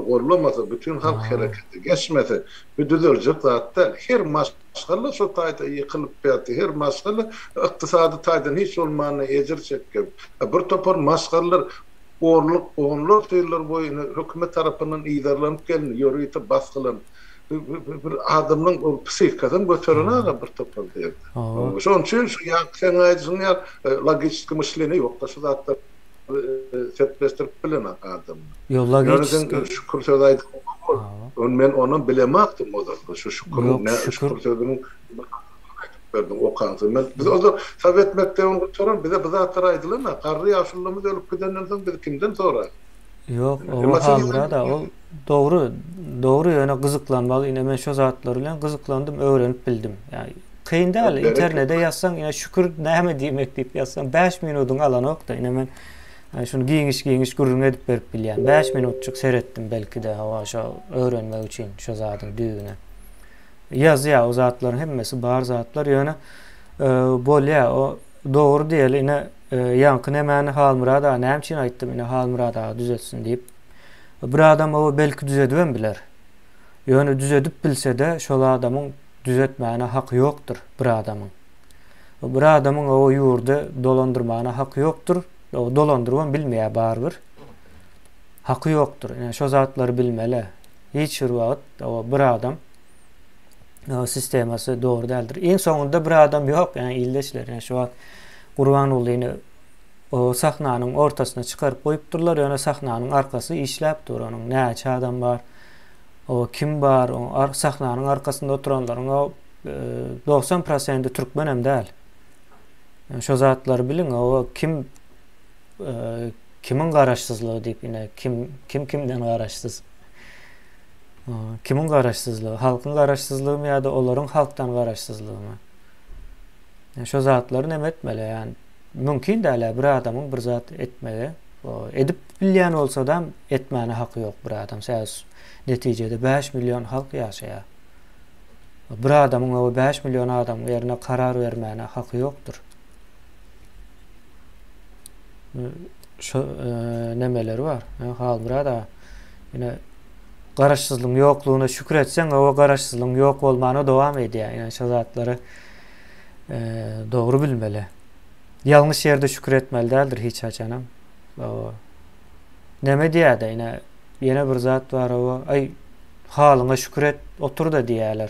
[SPEAKER 2] orlamasa, bütün halk hareketi geçmese, bir düzelecek zaten her maşgala şu tayda yıkılıp beyati, her maşgala iktisadi taydan hiç olmanı ecir çekip, bir topar maşgalar onluk şeyler boyuna hükümet tarafından idarlanıp gelin, yürüyüp baskılanıp, bir adamın o psikikadan götürüne bir topar deyip. Şonun için şu sen aydın ya logistik myśleni yok da şu zaten setleştirip bilen adam.
[SPEAKER 1] Yolla
[SPEAKER 2] Yani
[SPEAKER 1] geç.
[SPEAKER 2] sen şükür söyledi. Men onu bilemektim o da. Şu şükür sözünün verdim o kansı. Biz o da Sovet mektebini götüren bize taraydılar. Qarry yaşlılığımız ölüp gidenden soň biz kimden sonra?
[SPEAKER 1] Yok, o halra da o doğru yöne kızıklanmalı. Yine ben şu zatları bilen kızıklandım, öğrenip bildim. Yani kıyın değil. İnternette yazsan yine şükür näme diýmek diýip yazsan 5 minutun alan ok da yine men yani şunu giýiş gurrun edip berip bilýän. 5 minutçuk seyretdim belki de hava şu öğrenmek için şu zatın düğüne. Yaz ya o zatların hemmesi bar zatlar ýöne bolýa o doğru diýeli yine yankı nemeni Halmurada näme için aýtdym yine Halmurada düzelsin diýip. Bir adam o belki düzedibem biler. Ýöne düzedip bilse de şol adamın düzetmäne haky ýokdur bir adamın. Bir adamın o ýurdu dolandyrmana haky ýokdur. O dolandyrwan bilmeýär barbyr. Haky ýokdur. Yani şo zatlary bilmeli. Hiç bir wagt o bir adam o sistemasy dogry däldir. En soňunda bir adam ýok, yani ildeşler. Yani şu wagt Gurban ulyny o sahnanyň ortasyna çykaryp goýupdyrlar. Ýöne sahnanyň arkasy işläp dur, onuň näçe adam bar, o kim bar, o sahnanyň arkasynda oturanlaryň o 90% türkmen hem däl. Yani şo zatlary bilin, o kimin garaşsyzlygy diýip ine kimden garaşsyz? Kimin garaşsyzlygy? Halkyň garaşsyzlygymy ýa-da olaryň halkdan garaşsyzlygymy? Yani şo zatları näme etmeli? Yani mümkin däl bir adamyň bir zat etmeli. Edip bilýän bolsa da etmäne haky ýok bir adam. Säs netijede 5 milyon halk ýaşaýar. Bir adamyň o 5 milyon adam ýerine karar bermäne haky ýokdur. Şu nemeler var. Halmurada yine garaşsyzlygyň ýoklugyna şükür etsen o garaşsyzlygyň ýok bolmany dowam edýär. Yani şu zatlary doğru bilmeli. Yanlış yerde şükür etmeli däldir hiç açanam. O neme diýär yine bir zat var o ay halyňa şükür et otur da diýerler.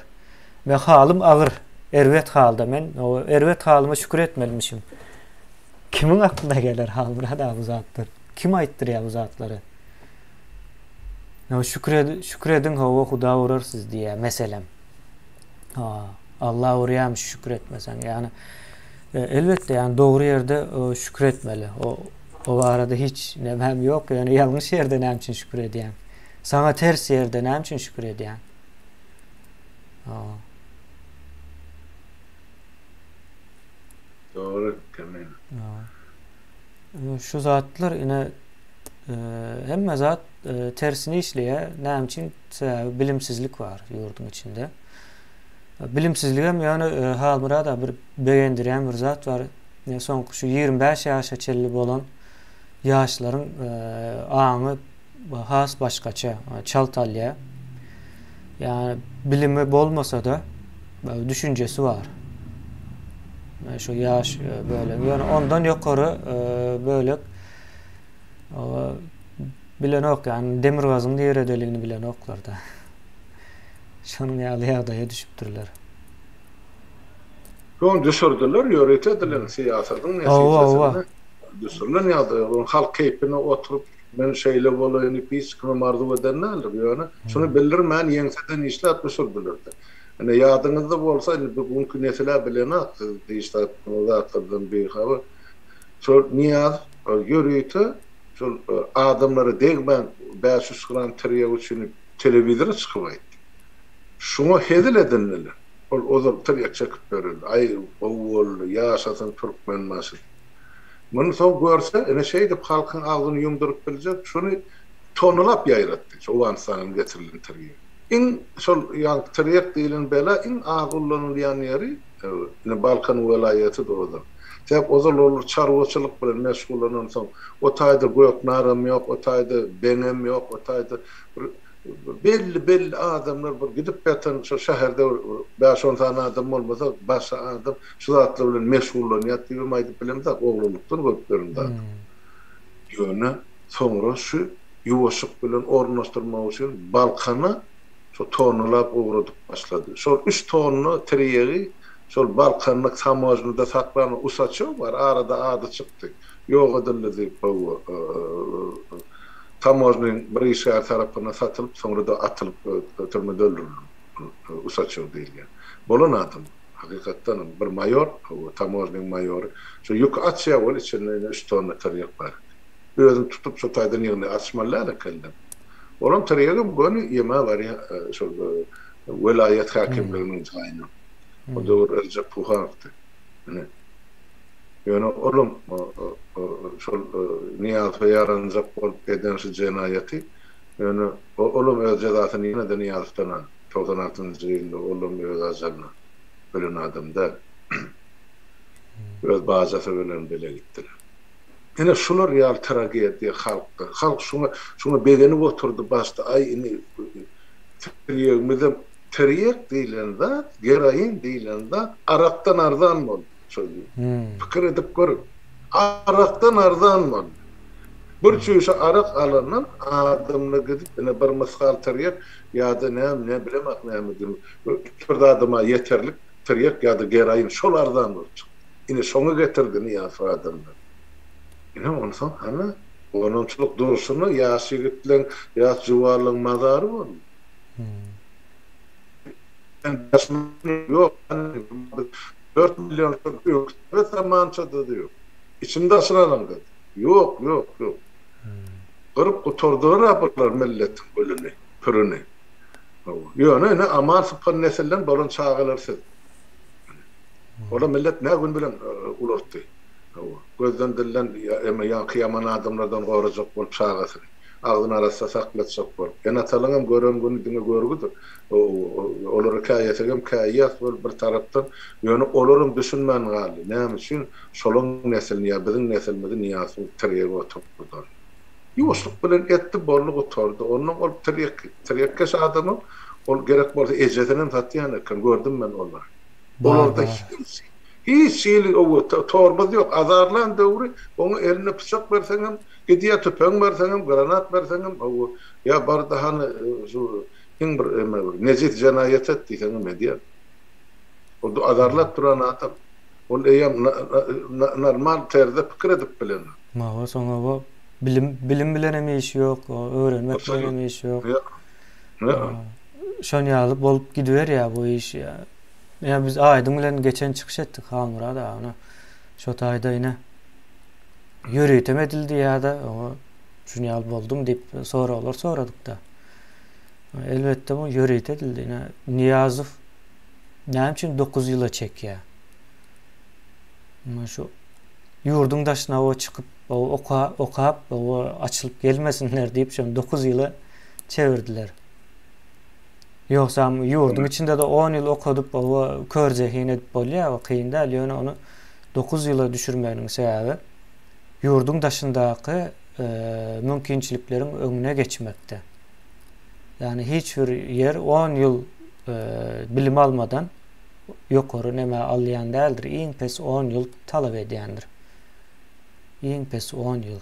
[SPEAKER 1] Men halym agyr, erwet halda men o erwet halyma şükür etmelimişim. Kimin aklına gelir Halmurada bu zatlar? Kim aýtdyrýar bu zatlary? No şükredin hawa Huda urarsyz diýär meselem. Allah urýam şükür etmesen yani elbette yani doğru yerde şükür etmeli. O arada hiç nemem yok yani yanlış yerde nem için şükür edýän. Sana ters yerde nem için şükür edýän.
[SPEAKER 2] Doğru kemen.
[SPEAKER 1] Şu zatlar yine hemme zat tersini işleýär. Nem için bilimsizlik var yurdun içinde. Bilimsizligem yani Halmurada bir beğendirýän bir zat var. Soňky şu 25 ýaşa çelli bolan ýaşlaryň aňy has başgaça çaltalýa. Yani bilimi bolmasa da düşüncesi var. Şu yaş böyle yani ondan ýokary böyle bilen ok yani demir gazyň diýeredeligini bilen oklarda. Şonun ýaly düşüpdirler.
[SPEAKER 2] Şonu düşürdüler, ýöretediler siýasatyň näsipçesini. Düşürlen ýa-da o halk keypine oturup men şeýle bolaýyn, pis kimi mardy edenler ýöne. Şunu bildirmän ýeňseden işläp düşürdüler. Yani ýadyňyzda bolsa bugünkü nesile bilen diýişler zatlardan bir hawa. Şol niýaz ýöreýti, şol adamlary degmen 500 gram teriýe üçin telewizora çykyp aýtdy. Şunu hedil edenler. O da teriýe çekip berildi. Ay owul ýaşasyn türkmen maşy. Bunu so görse ene şeýde halkyň agyny ýumdurup biljek, şunu tonulap ýaýratdy. O ansanyň getirilen teriýe. In şol ýa teriýek diýilen bela in agullanylýan ýeri Balkan welaýaty doýdy. Hep ozal olur çarwatçylyk bilen meşgulanan soň o taýda göýek naram ýok, o taýda beňem ýok, o taýda belli adamlar bir gidip ýatan şu şäherde 5-10 tane adam bolmasa başga adam şu zatlar bilen meşgullanýar diýip bilemde oglulukdan göplerinde. Ýöne soňra şu ýuwaşyk bilen ornaşdyrmak üçin balkana şu tonulap uğradyp başlady. Şol 3 tonlu teriýegi şol balkanlyk tamojnyda saklanan usaçy var, arada ady çykdy. Ýok edildi bu tamojnyň bir işgär tarapyna satylyp soňra da atylyp türmede öldürildi. Usaçy diýilýär. Bolan adam hakykatdan bir mayor, tamojnyň mayory. Şu ýük açýa bol içinde 3 tonlu teriýek bar. Özüm tutup şu taýdan ýerine açmalar keldim. Olam teriýegi bugün ýema bar ya şu welayet hakimliginiň taýyny. O da Recep Puhan'dı. Yani oğlum şu Niyaz ve yaranacak olup eden şu cinayeti yani oğlum öz cezasını yine de Niyaz'dan 96. yılında oğlum öz azalına ölen adam da öz bazı ölen bile gittiler. Yine şular real tragediya halkta. Halk şuna bedenip oturdu başta ay ini teriyek değilinde, gerayin değilinde, araktan ardan mı? Fikir edip görün. Araktan ardan mı? Bir çöşe arak alanın adamına gidip bir mıskal teriyek ya da ne bilemek ne mi? Bir adama yeterlik teriyek ya da gerayin şolardan mı? Yine sonu getirdi niye adamlar? Yine onu son hani onun çoluk doğusunu yaşı gitlen yaş juvarlığın mazarı var. Yok, 4 milyon yok ve zamançada da yok. İçinde asılan kadar. Yok. Kırıp kuturduğu raporlar milletin bölünü, pürünü. Yani ne aman sıpan nesilden balon çağılarsız. Ola millet ne gün bilen ulaştı. Gözden dilen yankı yaman adamlardan koracak bol çağılasın. Ağzın arasında saklatacak var. En atalığım gören günü dine görgüdür. Olur hikayetlerim hikayet var bir taraftan. Yani olurum düşünmen gali. Ne için? Solun nesil niye, bizim nesilmedi niyasını teriyek oturdu. Yuvuşluk bilen etti borluk oturdu. Onun ol teriyekkeş adamı ol gerek bolsa ejetinin tatyanı kan gördüm ben onlar. Olurda hiç şeyli o torbaz yok. Azarlan dövrü onu eline bıçak versenem gidiye tüpen versenem, granat versenem ya barda hani şu nezit cenayet ettiyseniz medya. O da azarlat duran adam. O eyam normal terde fikir edip bilen.
[SPEAKER 1] Ma sonra bu bilim bilen emeş yok, öğrenmek bilen emeş yok. Şonu alıp bolup gidiver ya bu iş ya. Ya biz Aydın bilen geçen çıkış ettik Halmura'da ona. Şu tayda yine yürüytem edildi ya da o şunu alıp oldum deyip soradık da. Elbette bu yürüyt edildi yine. Niyazov ne için 9 yıla çek ya. Ama şu yurdun daşına o çıkıp okuyup o açılıp gelmesinler deyip şu 9 yıla çevirdiler. Yoksa yurdun içinde de 10 yıl okudup o kör zehin edip bolya o kıyın değil yani onu 9 yıla düşürmenin sebebi yurdun daşındaki mümkünçiliklerin önüne geçmekte. Yani hiçbir yer 10 yıl bilim almadan yukarı neme alayan değildir. İn pes 10 yıl talep edendir. İn pes 10 yıl.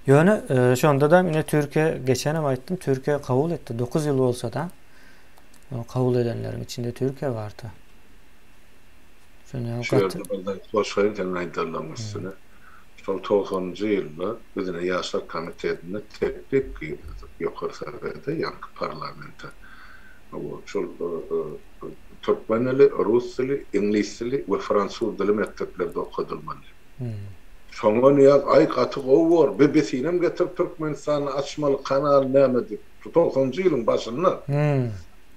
[SPEAKER 1] Yani şu anda da yine Türkiye geçen ama ettim. Türkiye kabul etti. 9 yıl olsa da kabul edenlerin içinde Türkiye vardı.
[SPEAKER 2] Şöyle başlayırken aydarlamışsın. Son 90. yılda bizine Yaşlar Komitesi'ne teklif yukarı seviyede yankı parlamenta. Şu Türkmen dili, Rus dili, İngiliz dili ve Fransız dili mekteplerde okudulmalı. Sonra niyaz ay katık o var. BBC'nem getirip Türkmenistan'ı açmalı kanal nemedi. 90. yılın başında.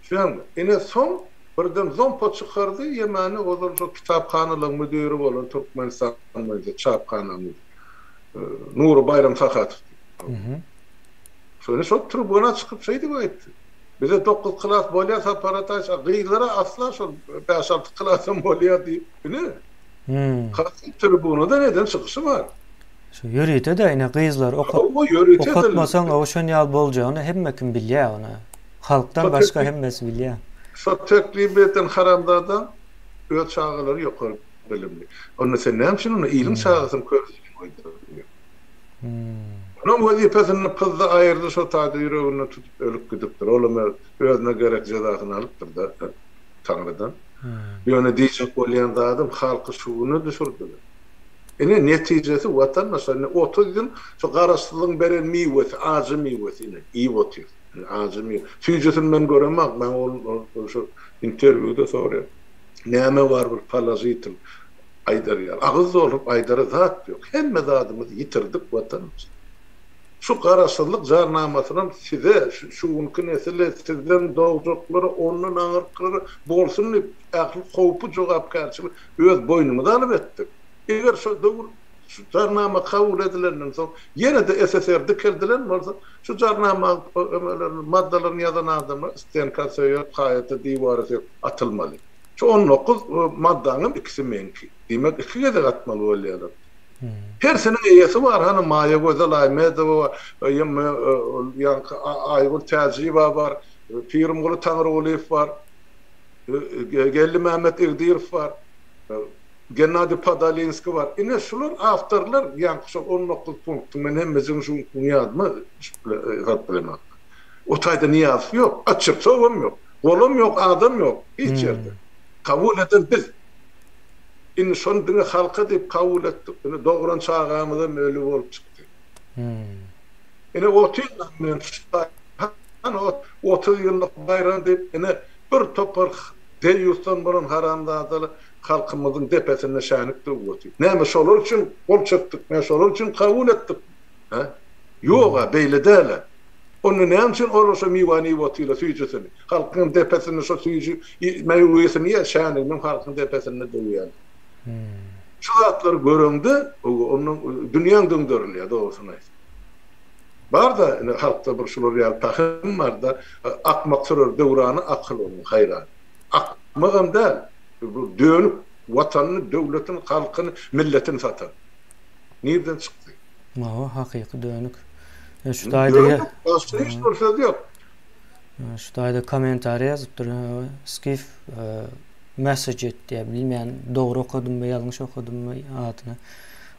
[SPEAKER 2] Şu yine son birden zompa çıkardı. Yemeni o zaman şu kitaphanalığın müdürü olan Türkmenistan'ın çapkhana müdürü. Nuri Bayram Sakat. Sonra şu tribuna çıkıp şeydi bu etti. Bize 9 klas bolya saparataş gıylara asla şu 5-6 klasın bolya deyip. Ne? Tribunu da neden çıkışı var.
[SPEAKER 1] Şu yürüyte de yine kızlar
[SPEAKER 2] O yürüyte
[SPEAKER 1] okutmasan o şon yal bolacağını hemmekin bilýär ona. Halktan başga hemmesi bilýär.
[SPEAKER 2] So teklibiyetten haramdadan öz çağları ýokary bilimli. Onu sen näme onu ilim çağasyny kördüň oýdurýar. Onun wezipesini kızda ayırdı, so taýda ýüregine tutup ölüp gidipdir. Olam özüne gerek jazasyny alypdyr da Tanrıdan. Ýöne diýjek bolýan adam halky şuwuny düşürdi. Ene netijesi watan mesela 30 ýyl şu garaşsylygyň beren miwesi, azy miwesini iyi botyr. Azy mi. Süýjesini men göremek, men ol şu interwýde soraýar. Näme bar bir parazitim aýdar ýar. Agyz olup aýdara zat ýok. Hemme zatymyzy ýitirdik watanymyz. Şu garaşsylyk jarnamasynyň size şu mümkin esele sizden dogjaklary onun aňyrkyry bolsun diýip akly howpy jogapkarçylyk öz boýnumyza alyp etdik. Eger şu dowr şu jarnama kabul edilenden soň ýene de SSR'de kirdilen bolsa şu jarnama maddalaryny ýazan adamlar istenkasyýa haýata diýwary atylmaly. Şu 19 maddanyň ikisi menki. Demek ikige de atmaly bolýarlar. Her senin eýesi bar, hani Maya Gözel Aýmedowa, ýa Aýgul Täjiba bar, Pirimgulu Tanryuliýew bar, Gelli Mehmet Irdiýew bar, Gennady Podolinski bar. Ine şular awtorlar ýa-ni şu 19 punkt men hemmezin şu ýazma hatlamak. O taýda niýaz ýok, açyk sowam ýok, golum ýok, adam ýok, hiç ýerde. Kabul eden biz. İni şonu diňe halka diýip kabul etdik. Ine dogran çağamyza möli bolup çykdy. Ine 30 ýyl men 30 ýyllyk bayram diýip ine bir topar deýýusdan bolan haramdadaly halkymyzyň depesine şänik döwletdi. Näme şolar üçin bol çykdyk, näme şolar üçin kabul etdik. Ýoga beýle däle. Onu näme üçin orasa miwani wotila süýjesini. Halkyň depesine şo süýji meýuýesyny ýa-şänik men halkyň depesine döwýär. Şu zatlar göründü, onun dünýäň döndürilýär, dogrusyny aýtsa. Bar da halkda bir şular ýa tahym bar da akmak sürür döwrany akyl onun haýran. Akmagam däl, bu dönüp watanyny, döwletini, halkyny, milletini satar. Nerden çykdy?
[SPEAKER 1] Mawa hakyky dönük. Şu daýda şu daýda kommentary ýazypdyr. Skif message diye bilmeyen doğru okudum mu yanlış okudum mu adını.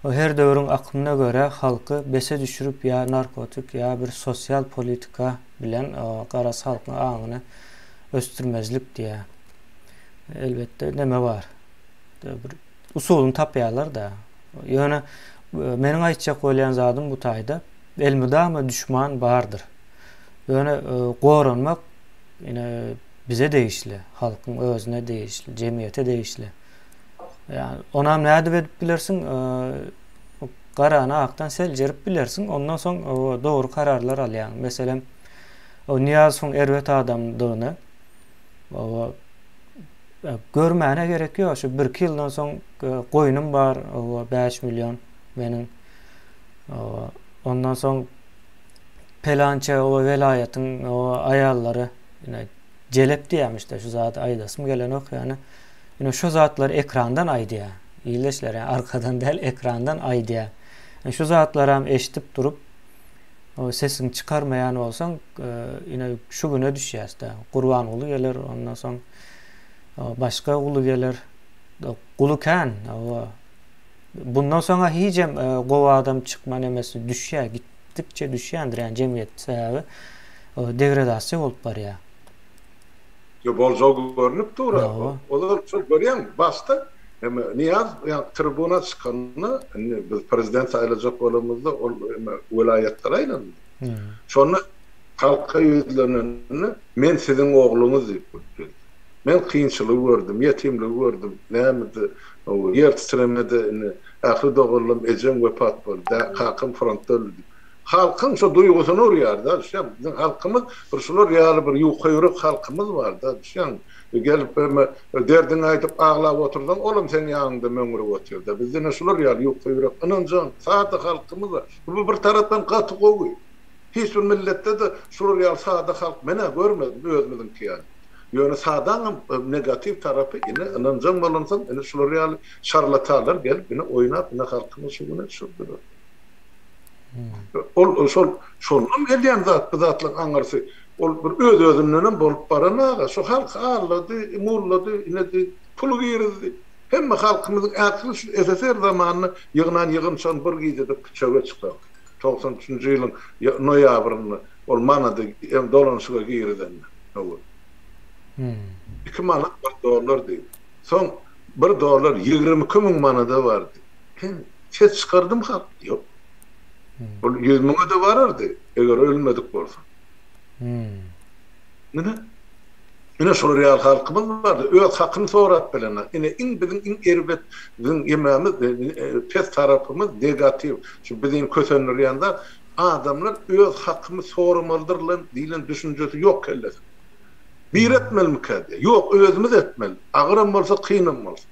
[SPEAKER 1] O her dövrün akımına göre halkı bese düşürüp ya narkotik ya bir sosyal politika bilen garas halkın ağını östürmezlik diye. Elbette deme var. Bir usulunu tapyalar da. Yani menin aytjak bolýan zadım bu taýda elmudama düşman bardır. Yani goranmak yine bize değişli, halkın özüne değişli, cemiyete değişli. Yani ona näde edip bilersin, garana aktan sel jerip bilersin, ondan soň doğru kararlar alýan. Meselem, o Niýazowyň erwet adamdygyny görmäne gerek ýok. Şu 1 ýyldan soň goýnum bar, 5 milyon meniň. Ondan soň pelança o velayatyň o aýallary ýene celep diýämişler şu zat aýdasym gelen ok yani. Ýene şu zatlar ekrandan aýdýar. İýleşler yani arkadan değil ekrandan aýdýar. Yani şu zatlar hem eşitip durup o sesini çıkarmayan olsan ýene şu güne düşýärdi. Gurban uly gelir ondan soň başga uly gelir. Gulu kan bundan soňra hiçem gowa adam çykman emesi düşýär, gitdikçe düşýändir yani jemgyýet sebäbi degradasiýa bolup barýar.
[SPEAKER 2] Yo boljak görünüp dur. Olar çok görýän basta. Hem Niýaz ýa tribuna çykanyny biz prezident saýlajak bolamyzda ol welaýatlara aýlandy. Şonu halka ýüzleneni men siziň ogluňyz diýip bildim. Men kynçylyk gördüm, ýetimlik gördüm. Näme o ýer titremede ahly dogurlum ejem wepat boldy. Hakym frontda öldü. Halkın şu duygusyny urýar da, şem bizim halkymyz bir şular ýaly bir ýukaýryk halkymyz bar da, şem gelip derdini aýdyp aglap oturdan, olum sen ýanynda möňürip oturda. Bizde şular ýaly ýukaýryk, ananjan, sady halkymyz bar. Bu bir tarapdan gaty gowy. Hiç bir milletde de şular ýaly sady halk mene görmedim özümiziňki ýaly. Yönü sağdan negatif tarafı yine anancan balansan yine şular real şarlatanlar gelip yine oynap yine halkını şuna sürdürür. Ol şonun gelýän zatlyk aňarsy ol bir öz-özünden bolup barana şu halk ağladı, murladı, ine pul girdi. Hemme halkymyzyň akly şu SSR zamanına yığınan şon bir gide çöge çykdy. 93-nji ýylyň noýabryny ol manada hem dolanşyga girdi. $2 manat $1 diýdi. Soň $1 22 000 manada bardy. Hem ses çykardım halk. Ýok. Ol 100 000 da barardy eger ölmedik bolsa. Ine şu real halkymyz bardy. Öz hakyny sorap bilen. Ine biziň erbet biziň ýememiz pes tarapymyz negativ. Şu biziň kösenlerýände adamlar öz hakyny soramalydyr diýilen düşünjesi ýok kellet. Bir etmeli kadi. Yok özümüz etmeli. Ağıram bolsa kıyınım bolsa.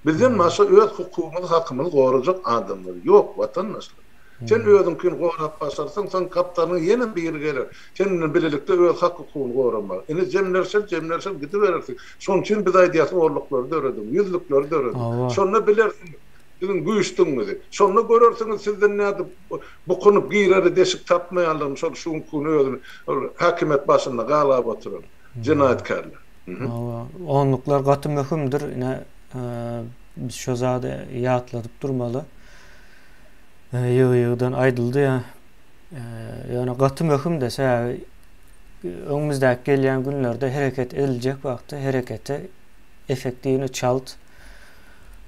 [SPEAKER 2] Bizden maşa öz hukukumuz, hakkımız koruyacak adamlar. Yok vatandaşlar. Sen özünkini koruyup başarsan, sen kaptanın yeni bir gelir. Seninle birlikte öz hak hukukunu korumak. Cemlersel gidiverirsin. Son için biz aydiyatı orlukları da öğredim. Yüzlükleri de öğredim. Sonra bilersiniz. Sizin güýçdiňizi. Şonu görürsiniz sizden näde bu konup giýreri deşik tapmaýanlygym, şu kunu özüni hakimet başynda galap oturan cinayetkarlar.
[SPEAKER 1] Onluklar gaty möhümdir. Ine biz şu zada ýatladyp durmaly. Ýygy-ýygydan aýdyldy ya. Ýani gaty möhüm dese öňümizde gelýän günlerde hereket ediljek wagtda herekete efektiwini çalt.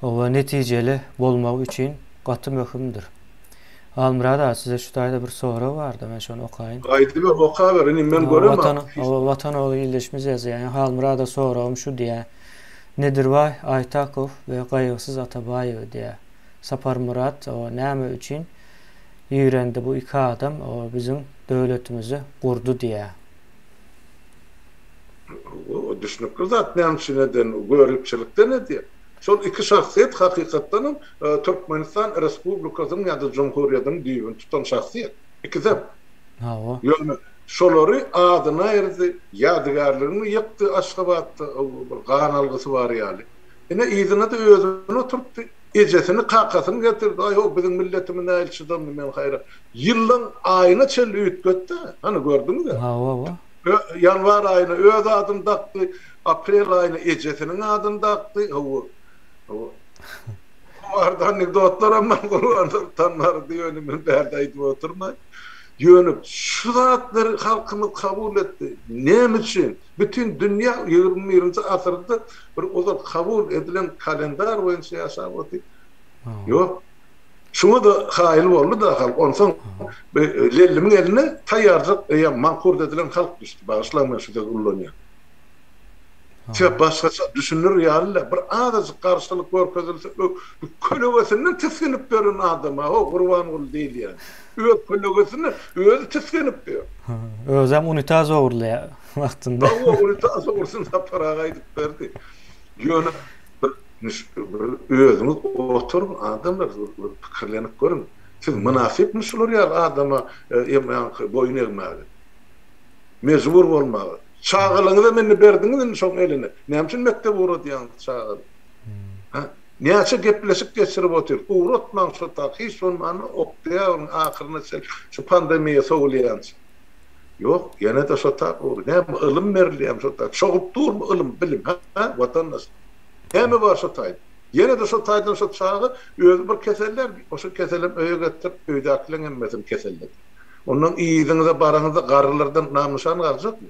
[SPEAKER 1] O netijeli bolmak üçin gaty möhümdir. Almurada size şu taýda bir soru bardy, men şonu okaýyn.
[SPEAKER 2] Aýdy ber, oka ber, men göremem.
[SPEAKER 1] Watan oly ýyldyşmyz ýazýan. Almurada sorum şu diýe. Nedirway Aytakow we Gaýgysyz Atabaýew diýe. Sapar Murat o näme üçin ýürendi bu iki adam o bizim döwletimizi gurdu diýe.
[SPEAKER 2] O düşünüp zat näme görüpçilikde ne diýe? Şol iki şahsiýet hakykatdan Türkmenistan Respublikasynyň ýa-da Jumhuriýetyň düýbüni tutan şahsiýet. İkizem.
[SPEAKER 1] Hawa.
[SPEAKER 2] Ýöne şolary adyna erdi, ýadygarlygyny ýykdy, Aşgabatda gan algysy bar ýaly. Ine ýygyna da özüni oturtdy, ejesini kakasyny getirdi. Aý o biziň milletimiň näçidan men haýra. Ýyllaň aýyna çel üýtgetdi. Hani gördüňiz mi?
[SPEAKER 1] Hawa.
[SPEAKER 2] Yanvar aýyna öz adyny dakdy, aprel aýyna ejesiniň adyny dakdy. Vardı anekdotlar ama tanlar diýeni men bärde aýdyp oturmay. Ýönüp şu zatları halkymyz kabul etdi. Näme üçin? Bütün dünýä 21-nji asyrda bir ozal kabul edilen kalendar boýunça ýaşap otdy. Ýok. Şunu da haýyl boldy da halk onsoň lellimiň eline taýýarlyk ýa mankur edilen halk düşdi. Başlanma şu ullanýar. Çok başkaça düşünür ýaly bir azajyk garşylyk görkezilse kölegesinden tiskinip beren adama o gurban ol diýil ýa. Öz kölegesini özü tiskinip ber.
[SPEAKER 1] Özem unitaz ogurlaýar wagtynda.
[SPEAKER 2] O unitaz ogursun da paraga aýdyp berdi. Ýöne özüňiz oturup adamlar pikirlenip görün. Siz münafipmisler ýa adama boyun egmäge. Mezbur bolmagy. Çağılyňyza meni berdiňiz şoň eline. Näme üçin mektep uğratýan çağıl? Näçe gepleşip geçirip otur. Uğratmaň şu taky şonmany oktaýan ahyryna şu pandemiýa soğulýan. Ýok, ýene de şu tak ur. Näme ilim berýär şu tak. Şoňup durma ilim, bilim, watandaş. Näme bar şu taý? Ýene de şu taýdan şu çağı öz bir keseller, o şu keselim öýe getirip öýdäkleň emmesin keseller. Ondan iýiňize baraňyzda garrylardan namyşan galjak mı?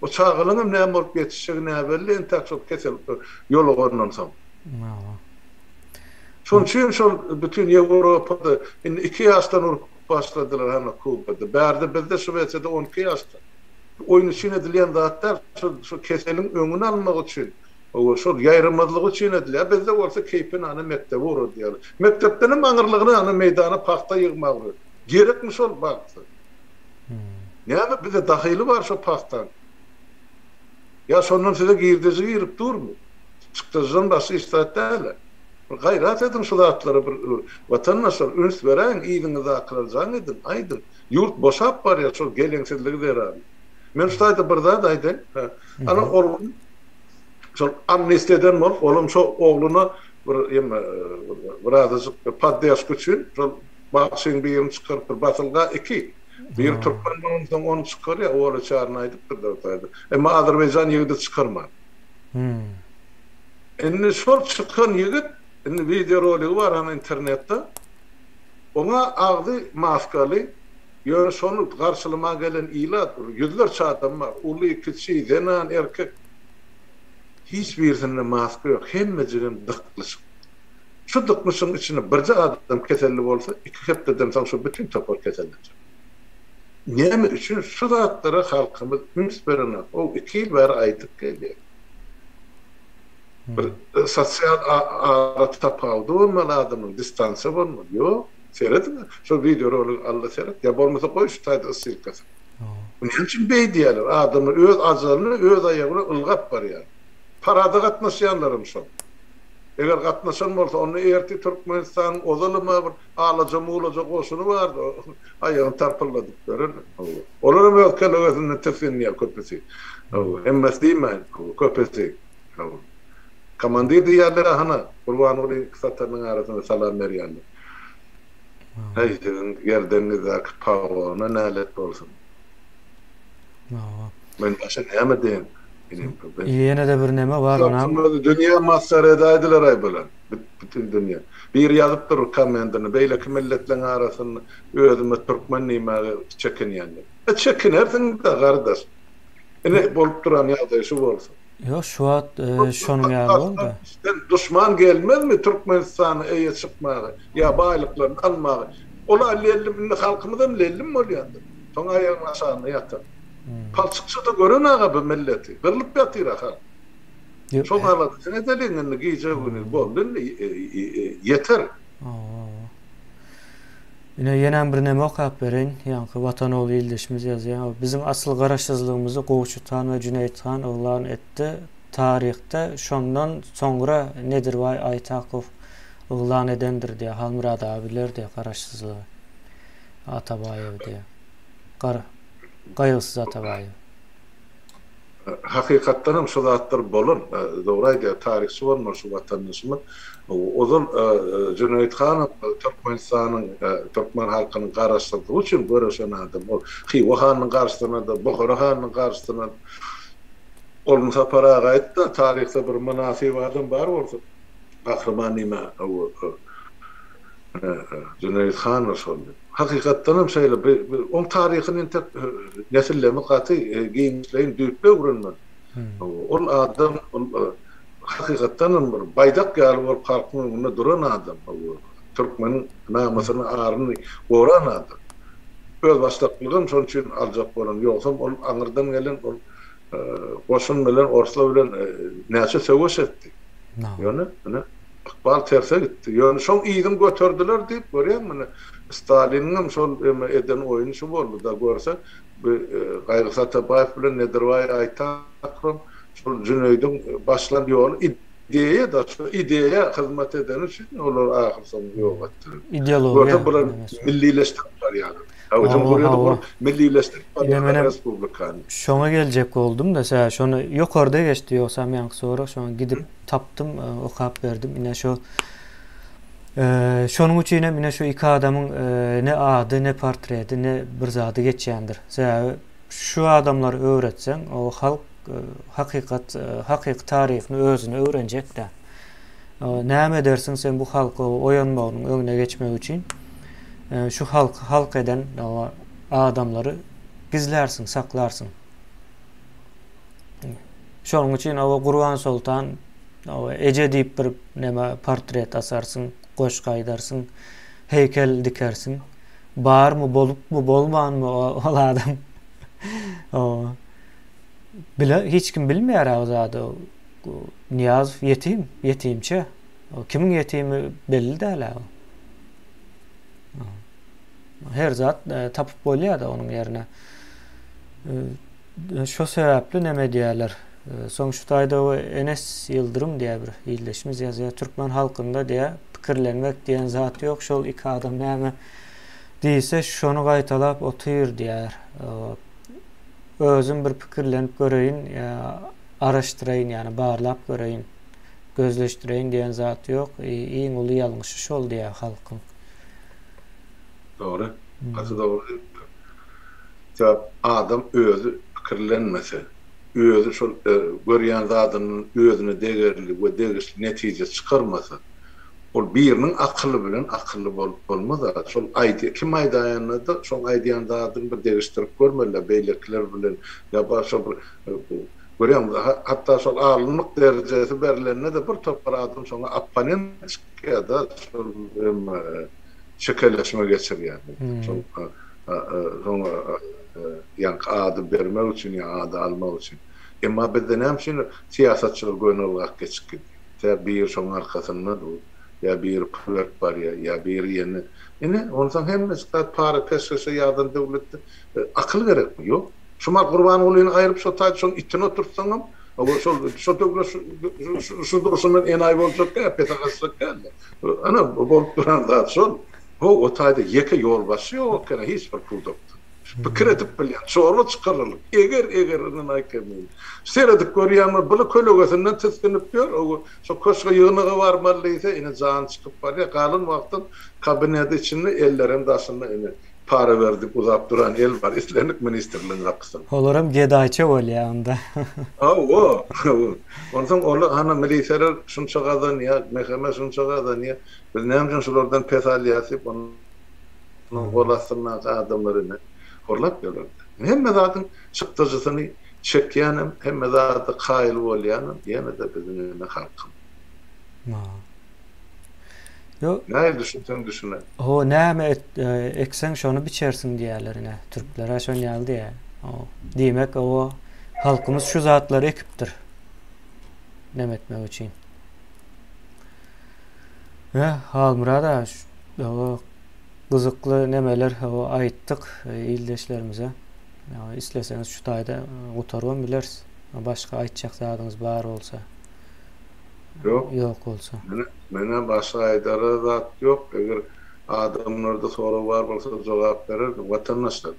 [SPEAKER 2] O çağılyňam näme bolup ýetişjek näme belli, entek şol kesel ýol gorundan soň. Şol üçin şol bütün Ýewropada indi 2 ýaşdan urup başladylar hana Kubada. Bärde bizde Şweýçada 12 ýaşda. Oýun üçin edilýän zatlar şu keseliň öňüni almak üçin. O şol ýaýrymazlyk üçin edilýär. Bizde bolsa keýpin ana mektep uradýar. Mektepden maňyrlygyny ana meýdana paxta ýygmak. Gerekmi şol bagty? Näme bize dahyly bar şu paxtan? Ya şondan size girdiğinizi girip durmu? Çıktığınızdan başı istatlarla. Gayrat edin şu zatları bir vatandaşlar üns veren iyiliğinizi akılacağın edin, aydın. Yurt boşap var ya çok gelengsizliği der abi. Men şuýda birden aýdym. Ana oğlum şol amnestiyeden bol, oğlum şo oğluna bir azıcık paddeş güçün şol bakşyn birini çıkarıp bir batılga 2 bir Türkmenlerden onu çıkarıyor, oğlu çağırın aýdyp bir dörtaydı. Ama Azerbaycan ýigidi çıkarma. Indi şol çıkan ýigit, indi video roligi var ama internetde. Ona ağzı maskaly, ýöne şonu garşylama gelen ilat, yüzlerçe adam var, uly, kiçi, zenan, erkek. Hiç birisinde maska yok, hemmecinin dıklışı. Şu dıklışın içine birce adam keselli bolsa, 2 hepteden soň şu bütün topar kesellenecek. Näme üçin şu zatlara halkymyz üns berene, o 2 ýyl bäri aýdyp geldi. Bir sosial ara tapawdy bolmaly adamyň distansiýa bolmaly. Ýok, seredin. Şu video roly alla seret. Ya bolmasa goý şu taýda ysylkasy. Näme üçin beýdiýärler? Adamy öz ajalyny öz aýagyna ılgap barýar. Parada gatnaşýanlarym şol. Eger gatnaşan bolsa, onu erti Türkmenistan ozalyma bir alaja muğlaja goşuny bardy. Aýagyny tarpylladyp görün. Olaram öýkel özüni tefsinýär köpesi. Emmes diýmän, köpesi. Komandir diýerler hana, Gurban Uly kısatarnyň arasyna salam berýärler. Haýdyn gerdenizde pawona nälet bolsun. Men başa näme diýen?
[SPEAKER 1] Ýene de bir näme bar onam.
[SPEAKER 2] Dünýä masarada aýdylar aý bolan. Bütün dünýä. Bir ýazyp dur komendini, beýleki milletleriň arasyny özüme türkmen näme çekinýänler. Çekinersiň de gardaş. Ene bolup duran ýagdaý şu bolsun.
[SPEAKER 1] Yo şu wagt şonuň ýaly boldy.
[SPEAKER 2] Düşman gelmezmi Türkmenistany eýe çykmagy, ýa baýlyklaryny almagy? Ola 50 bin halkymyzdan 50 mi bolýandy? Soň aýagyň aşagyna ýatar. Palçykça da görün aga bu milleti. Gırılıp yatır aha. Çok ağladı. Sen edeliğini giyeceğini boldun yeter.
[SPEAKER 1] Yine yenen bir näme okap bereň, ýa-ni Watanoğlu ýyldaşymyz ýazýar. Bizim asyl garaşsyzlygymyzy Gowçutan we Cüneythan oglan etdi. Taryhde şondan soňra Nedirway Aýtakow oglan edendir diýe, Halmurad abiler diýe garaşsyzlygy. Atabaýew diýe. Gaýgysyz Atabaýew.
[SPEAKER 2] Hakykatdan hem şu zatlar bolun. Dogry aýdýar, taryhçy bolmaly şu watandaşymyz. Ozal Cüneythan Türkmenistanyň Türkmen halkynyň garaşsyzlygy üçin görüşen adam. O Xiwa hanyň garşysyna da, Bukhara hanyň garşysyna olmasa para gaýtdy. Taryhda bir münasib adam bar bolsa. Gahrman näme Cüneythan şoldy. Hakykatdan hem şeýle on taryhyny nesilleme gaty giňişleýin düýpe uranmaly. Ol adam hakykatdan bir baýdak ýaly bolup halkyň önünde duran adam. Türkmen namasyny aryny goran adam. Öz başlyklygyny şoň üçin aljak bolan. Ýoksa ol aňyrdan gelen ol goşun bilen orsla bilen näçe söwüş etdi. Ýöne bal terse gitti. Ýöne şoň ýygyny götürdiler diýip görýärmi? Stalin'in şol eden oyunu şu boldu da görse Gaýgy Satabaýew bilen Nedirway Aýtakow şol Cüneýdin başlan ýoly ideýa da şu ideýa hyzmat eden üçin olar ahyr soň ýok etdi.
[SPEAKER 1] Ideologiýa.
[SPEAKER 2] Bular millileşdirdiler ýaly. Cumhuriyet millileşdirip respublikany.
[SPEAKER 1] Şoňa geljek boldum da şonu ýokarda geçdi ýoksa men sonra şoňa gidip tapdym, okap berdim. Ine şu şonuň üçin mine şu 2 adamyň ne ady, ne portreti, ne bir zady geçýändir. Şu adamlar öwretseň, o halk hakyky taryhyny özüne öwrenjek de. Näme dersiň sen bu halky oýanmagyň öňüne geçmek üçin şu halk eden adamları gizlersin, saklarsın. Şonuň üçin o Gurban Sultan Ece diýip bir näme portret asarsın, goşk aýdarsın, heykel dikersin. Barmy, bolupmy, bolmanmy o adam. Hiç kim bilmeýär o zady. Niyaz yetimçe. Kimin yetimi belli däl. Her zat tapıp bolýar da onuň ýerine. Şo sebäpli näme diýerler? Soň şu taýda Enes Yıldırım diýe bir ýyldaşymyz ýazýar. Türkmen halkynda diýe pikirlenmek diýen zat ýok. Şol 2 adam näme diýse şonu gaýtalap otyr diýer. özüm bir pikirlenip göreyin, araştırayın yani barlap göreyin, gözleştireyin diyen zat yok. İyin ulu yalmışı şol diye halkın.
[SPEAKER 2] Doğru. Atı doğru. Adam özü pikirlenmese, özü şol görýän zadynyň özüne degerli we degişli netije çıkarmasa, ol birinin akıllı bilen akıllı bolmaz. Şol aýdy kim aýdýanynda şol aýdýan zadyny bir degişdirip görmeli beýlekler bilen ya başga bir görýän hatta şol alymlyk derejesi berilende de bir topar adam şoňa opponent çykýar şol şekilleşme geçirýär. Şol yani adı vermek için ya adı almak için. Ama bizden hem şimdi siyasetçiler gönüllük geçik. Ya bir şoň arkasında ya bir projekt var ya bir yeni. Yine ondan hem mesela para pesese yardım devlette akıl gerek mi? Yok. Şumar kurban olayını ayırıp şu taç şoň itine oturtsaňam, o şu döwlet şu duruşundan en ay bolsak ya petagassak geldi. Ana bolup duran zat şol. O taýda ýeke ýol başy ýok, kana hiç bir pul dokdy. Pikir edip bilýän, şoňa çykarlyk. Eger inen aýkemy. Seredip görýänler bu kölegesinden tiskinip gör, o şo köşge ýygynyga barmalysa ine jan çykyp barýar. Galyn wagtym kabineti içinde ellerim daşynda ine para verdik uzap duran el var. İslendik ministerliğine rapsın.
[SPEAKER 1] Olaram gedaýça bolýar onda.
[SPEAKER 2] O. Ondan ola ana miliseler şunça gadan ya, mehkeme şunça gadan ya. Biz näme şolardan pesal ýasyp onun golasyna adamlaryny horlap görürdi. Hemme zatyn çykdyjysyny çekýänem, hemme zaty gaýly bolýanym, ýene de bizim halkym.
[SPEAKER 1] Yo,
[SPEAKER 2] näme düşüne?
[SPEAKER 1] O näme eksen şonu biçersin diýerlerine. Türkler şon ýaldy ýa. O diýmek o halkymyz şu zatlary ekipdir. Näme etmek üçin. Halmurada o gyzykly nemeler o aýtdyk ildeşlerimize. İsleseňiz şu taýda oturgan bilersiz. Başga aýtjak zadyňyz bar bolsa. Yok olsa.
[SPEAKER 2] Mene başga aýdara zat yok. Eger adamlarda soru var bolsa jogap berer watandaşlar.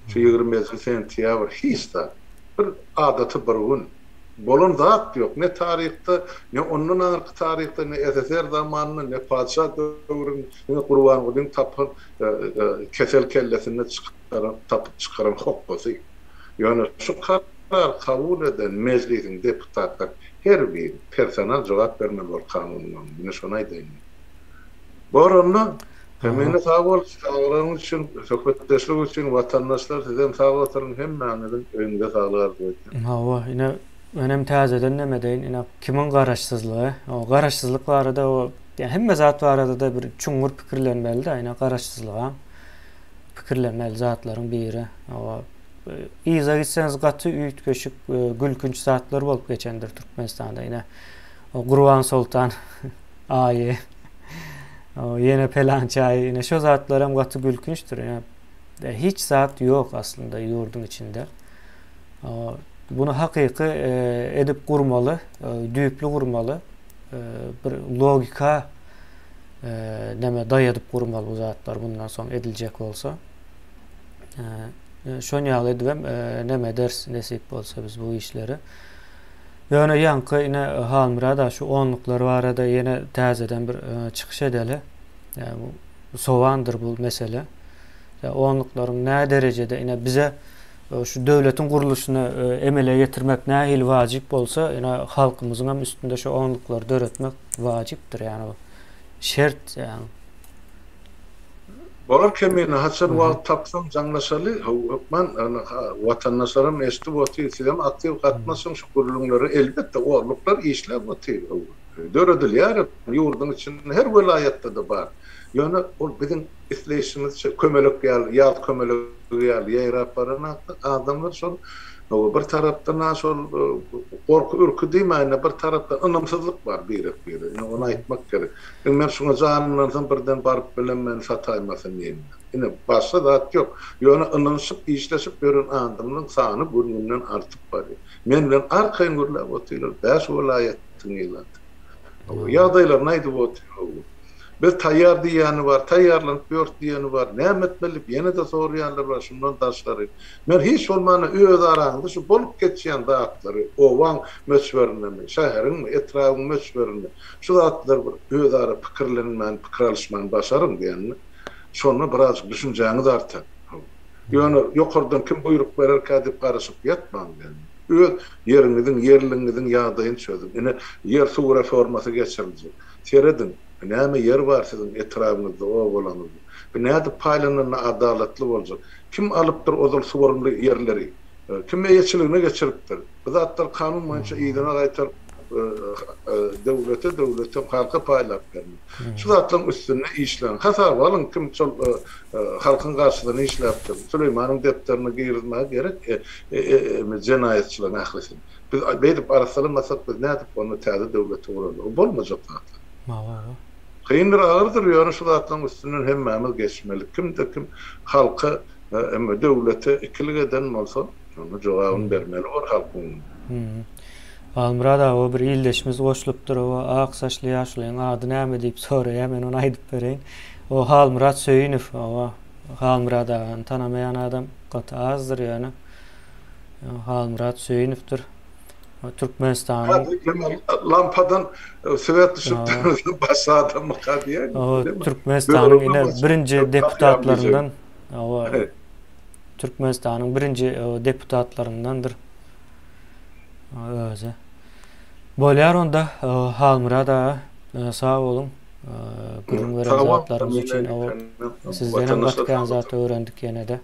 [SPEAKER 2] Şu 25 sentýabr hiç da bir adaty bir gün bolan zat yok. Ne tarihte, ne ondan arky tarihte, ne SSR zamanında, ne padşah döwründe, ne Kurban Gudin tapyp kesel kellesini tapyp çıkaran hokbosy. Yani şu karar kabul eden meclisin deputatlar her bir personel jogap bermeli kanundan. Mine şonu aýdýan. Boranna hemine sağlaryň üçin, söhbetdeşlik üçin watandaşlar sizem sağlatyryn hemmäňiň öňünde saglar diýdi.
[SPEAKER 1] Hawa, ine önem täzeden näme deýin, ine kimin garaşsyzlygy, o garaşsyzlyk barada o hemme zat barada da bir çuňur pikirlenmeli de, ine garaşsyzlyga pikirlenmeli zatlaryň biri. O iza gitseňiz gaty üýtgeşik gülkünç zatlar bolup geçendir Türkmenistanda ine. O Gurban Sultan aýy. O ýene pelançaý, ine şo zatlar hem gaty gülkünçdir. Ine hiç zat yok aslında ýurdun içinde. Bunu hakyky edip gurmaly, düýpli gurmaly, bir logika näme daýadyp gurmaly bu zatlar bundan soň ediljek bolsa. Şonu ýaly edibem näme ders nesip bolsa biz bu işleri. Ýöne ýanky ine halmyrada şu onluklar barada ýene täzeden bir çykyş edeli. Bu sowandyr bu mesele. Onluklaryň nä derejede ine bize şu döwletiň guruluşyny emele getirmek nähil wajip bolsa, ine halkymyzyň hem üstünde şu onluklary döretmek wajipdir ýani bu. Şert ýani.
[SPEAKER 2] Bolar kemine haçan wagt tapsam jaňlaşaly, man watandaşlarym eşdi boty silem aktiw gatnaşyň şu guruluşlary elbetde onluklar işläp boty. Döredilýär, ýurdun içinde her welaýatda da bar. Ýöne ol bizim isleýişimiz kömelek ýa kömelek ýaýrap adamlar şol bir tarapdan şol korku ürkü diýmäne bir tarapdan ynymsyzlyk bar birek. Onu aýtmak gerek. Men şuna janymdan birden baryp bilenmen sataýmasyn diýen. Ine başga zat ýok. Ýöne ynymsyp işleşip gören adamlaryň sany günden artyp barýar. Men bilen arkaýyn gürläp otylar 5 welaýatdyň ýylady. Ýagdaýlar näide boldy? Ve tayyar diýeni bar, tayyarlanıp ýört diýeni bar. Nämet bilip ýene de soraýanlar bar şundan daşlary. Men hiç bolmany öz araňda şu bolup geçýän datlary, owan möçberinde, şäheriň etrawyň möçberinde. Şu datlar öz ara pikirlenmän, pikir alşman başaryn diýenni. Şonu biraz düşünjäňiz artar. Ýöne ýokardan kim buyruk berer kadip garaşyp ýatman diýenni. Öz yerliňizin ýagdaýyny çözün. Ine yer suw reformasy geçirildi. Teredin näme yer bar sizin etrawyňyzda o bolanyňyz. Bu näde paýlanyny adalatly boljak. Kim alypdyr ozal suwarly yerleri? Kim eýetçiligine geçiripdir? Bu zatlar kanun boýunça ýygyna gaýtar devlete halka paýlap berdi. Şu zatlaryň üstüne işlen. Hasar alın kim şol halkyň garşysyna işläpdir. Süleýmanyň depterini girizmäge gerek. Jenaýetçiler ählisin. Biz beýdip arasalmasak biz nädip onu täze devlete uralım. O bolmajak zatlar. Kıyındır ağırdır ýöne şu zatlaryň üstünden hemmämiz geçmeli. Kim halka devlete ikilik eden bolsa, onu jogabyny bermeli bar halkyň.
[SPEAKER 1] Almurad o bir ildeşimiz goşulupdyr, o ak saçly ýaşlyň ady näme diýip soraýar, men onu aýdyp bereyim. O Halmurad Söyünow, o Halmurad agany tanamayan adam gaty azdyr ýöne. Halmurad Söyünowdyr. Türkmenistanyň
[SPEAKER 2] lampadan Sowet düşüpdir, başa adam diýär.
[SPEAKER 1] O Türkmenistanyň ine birinji deputatlaryndan, o Türkmenistanyň birinji deputatlaryndandyr. Öze. Bolýar onda Halmurad sağ olun. Gürüm veren zatlarınız için sizden hem batkan zatı öğrendik yine de.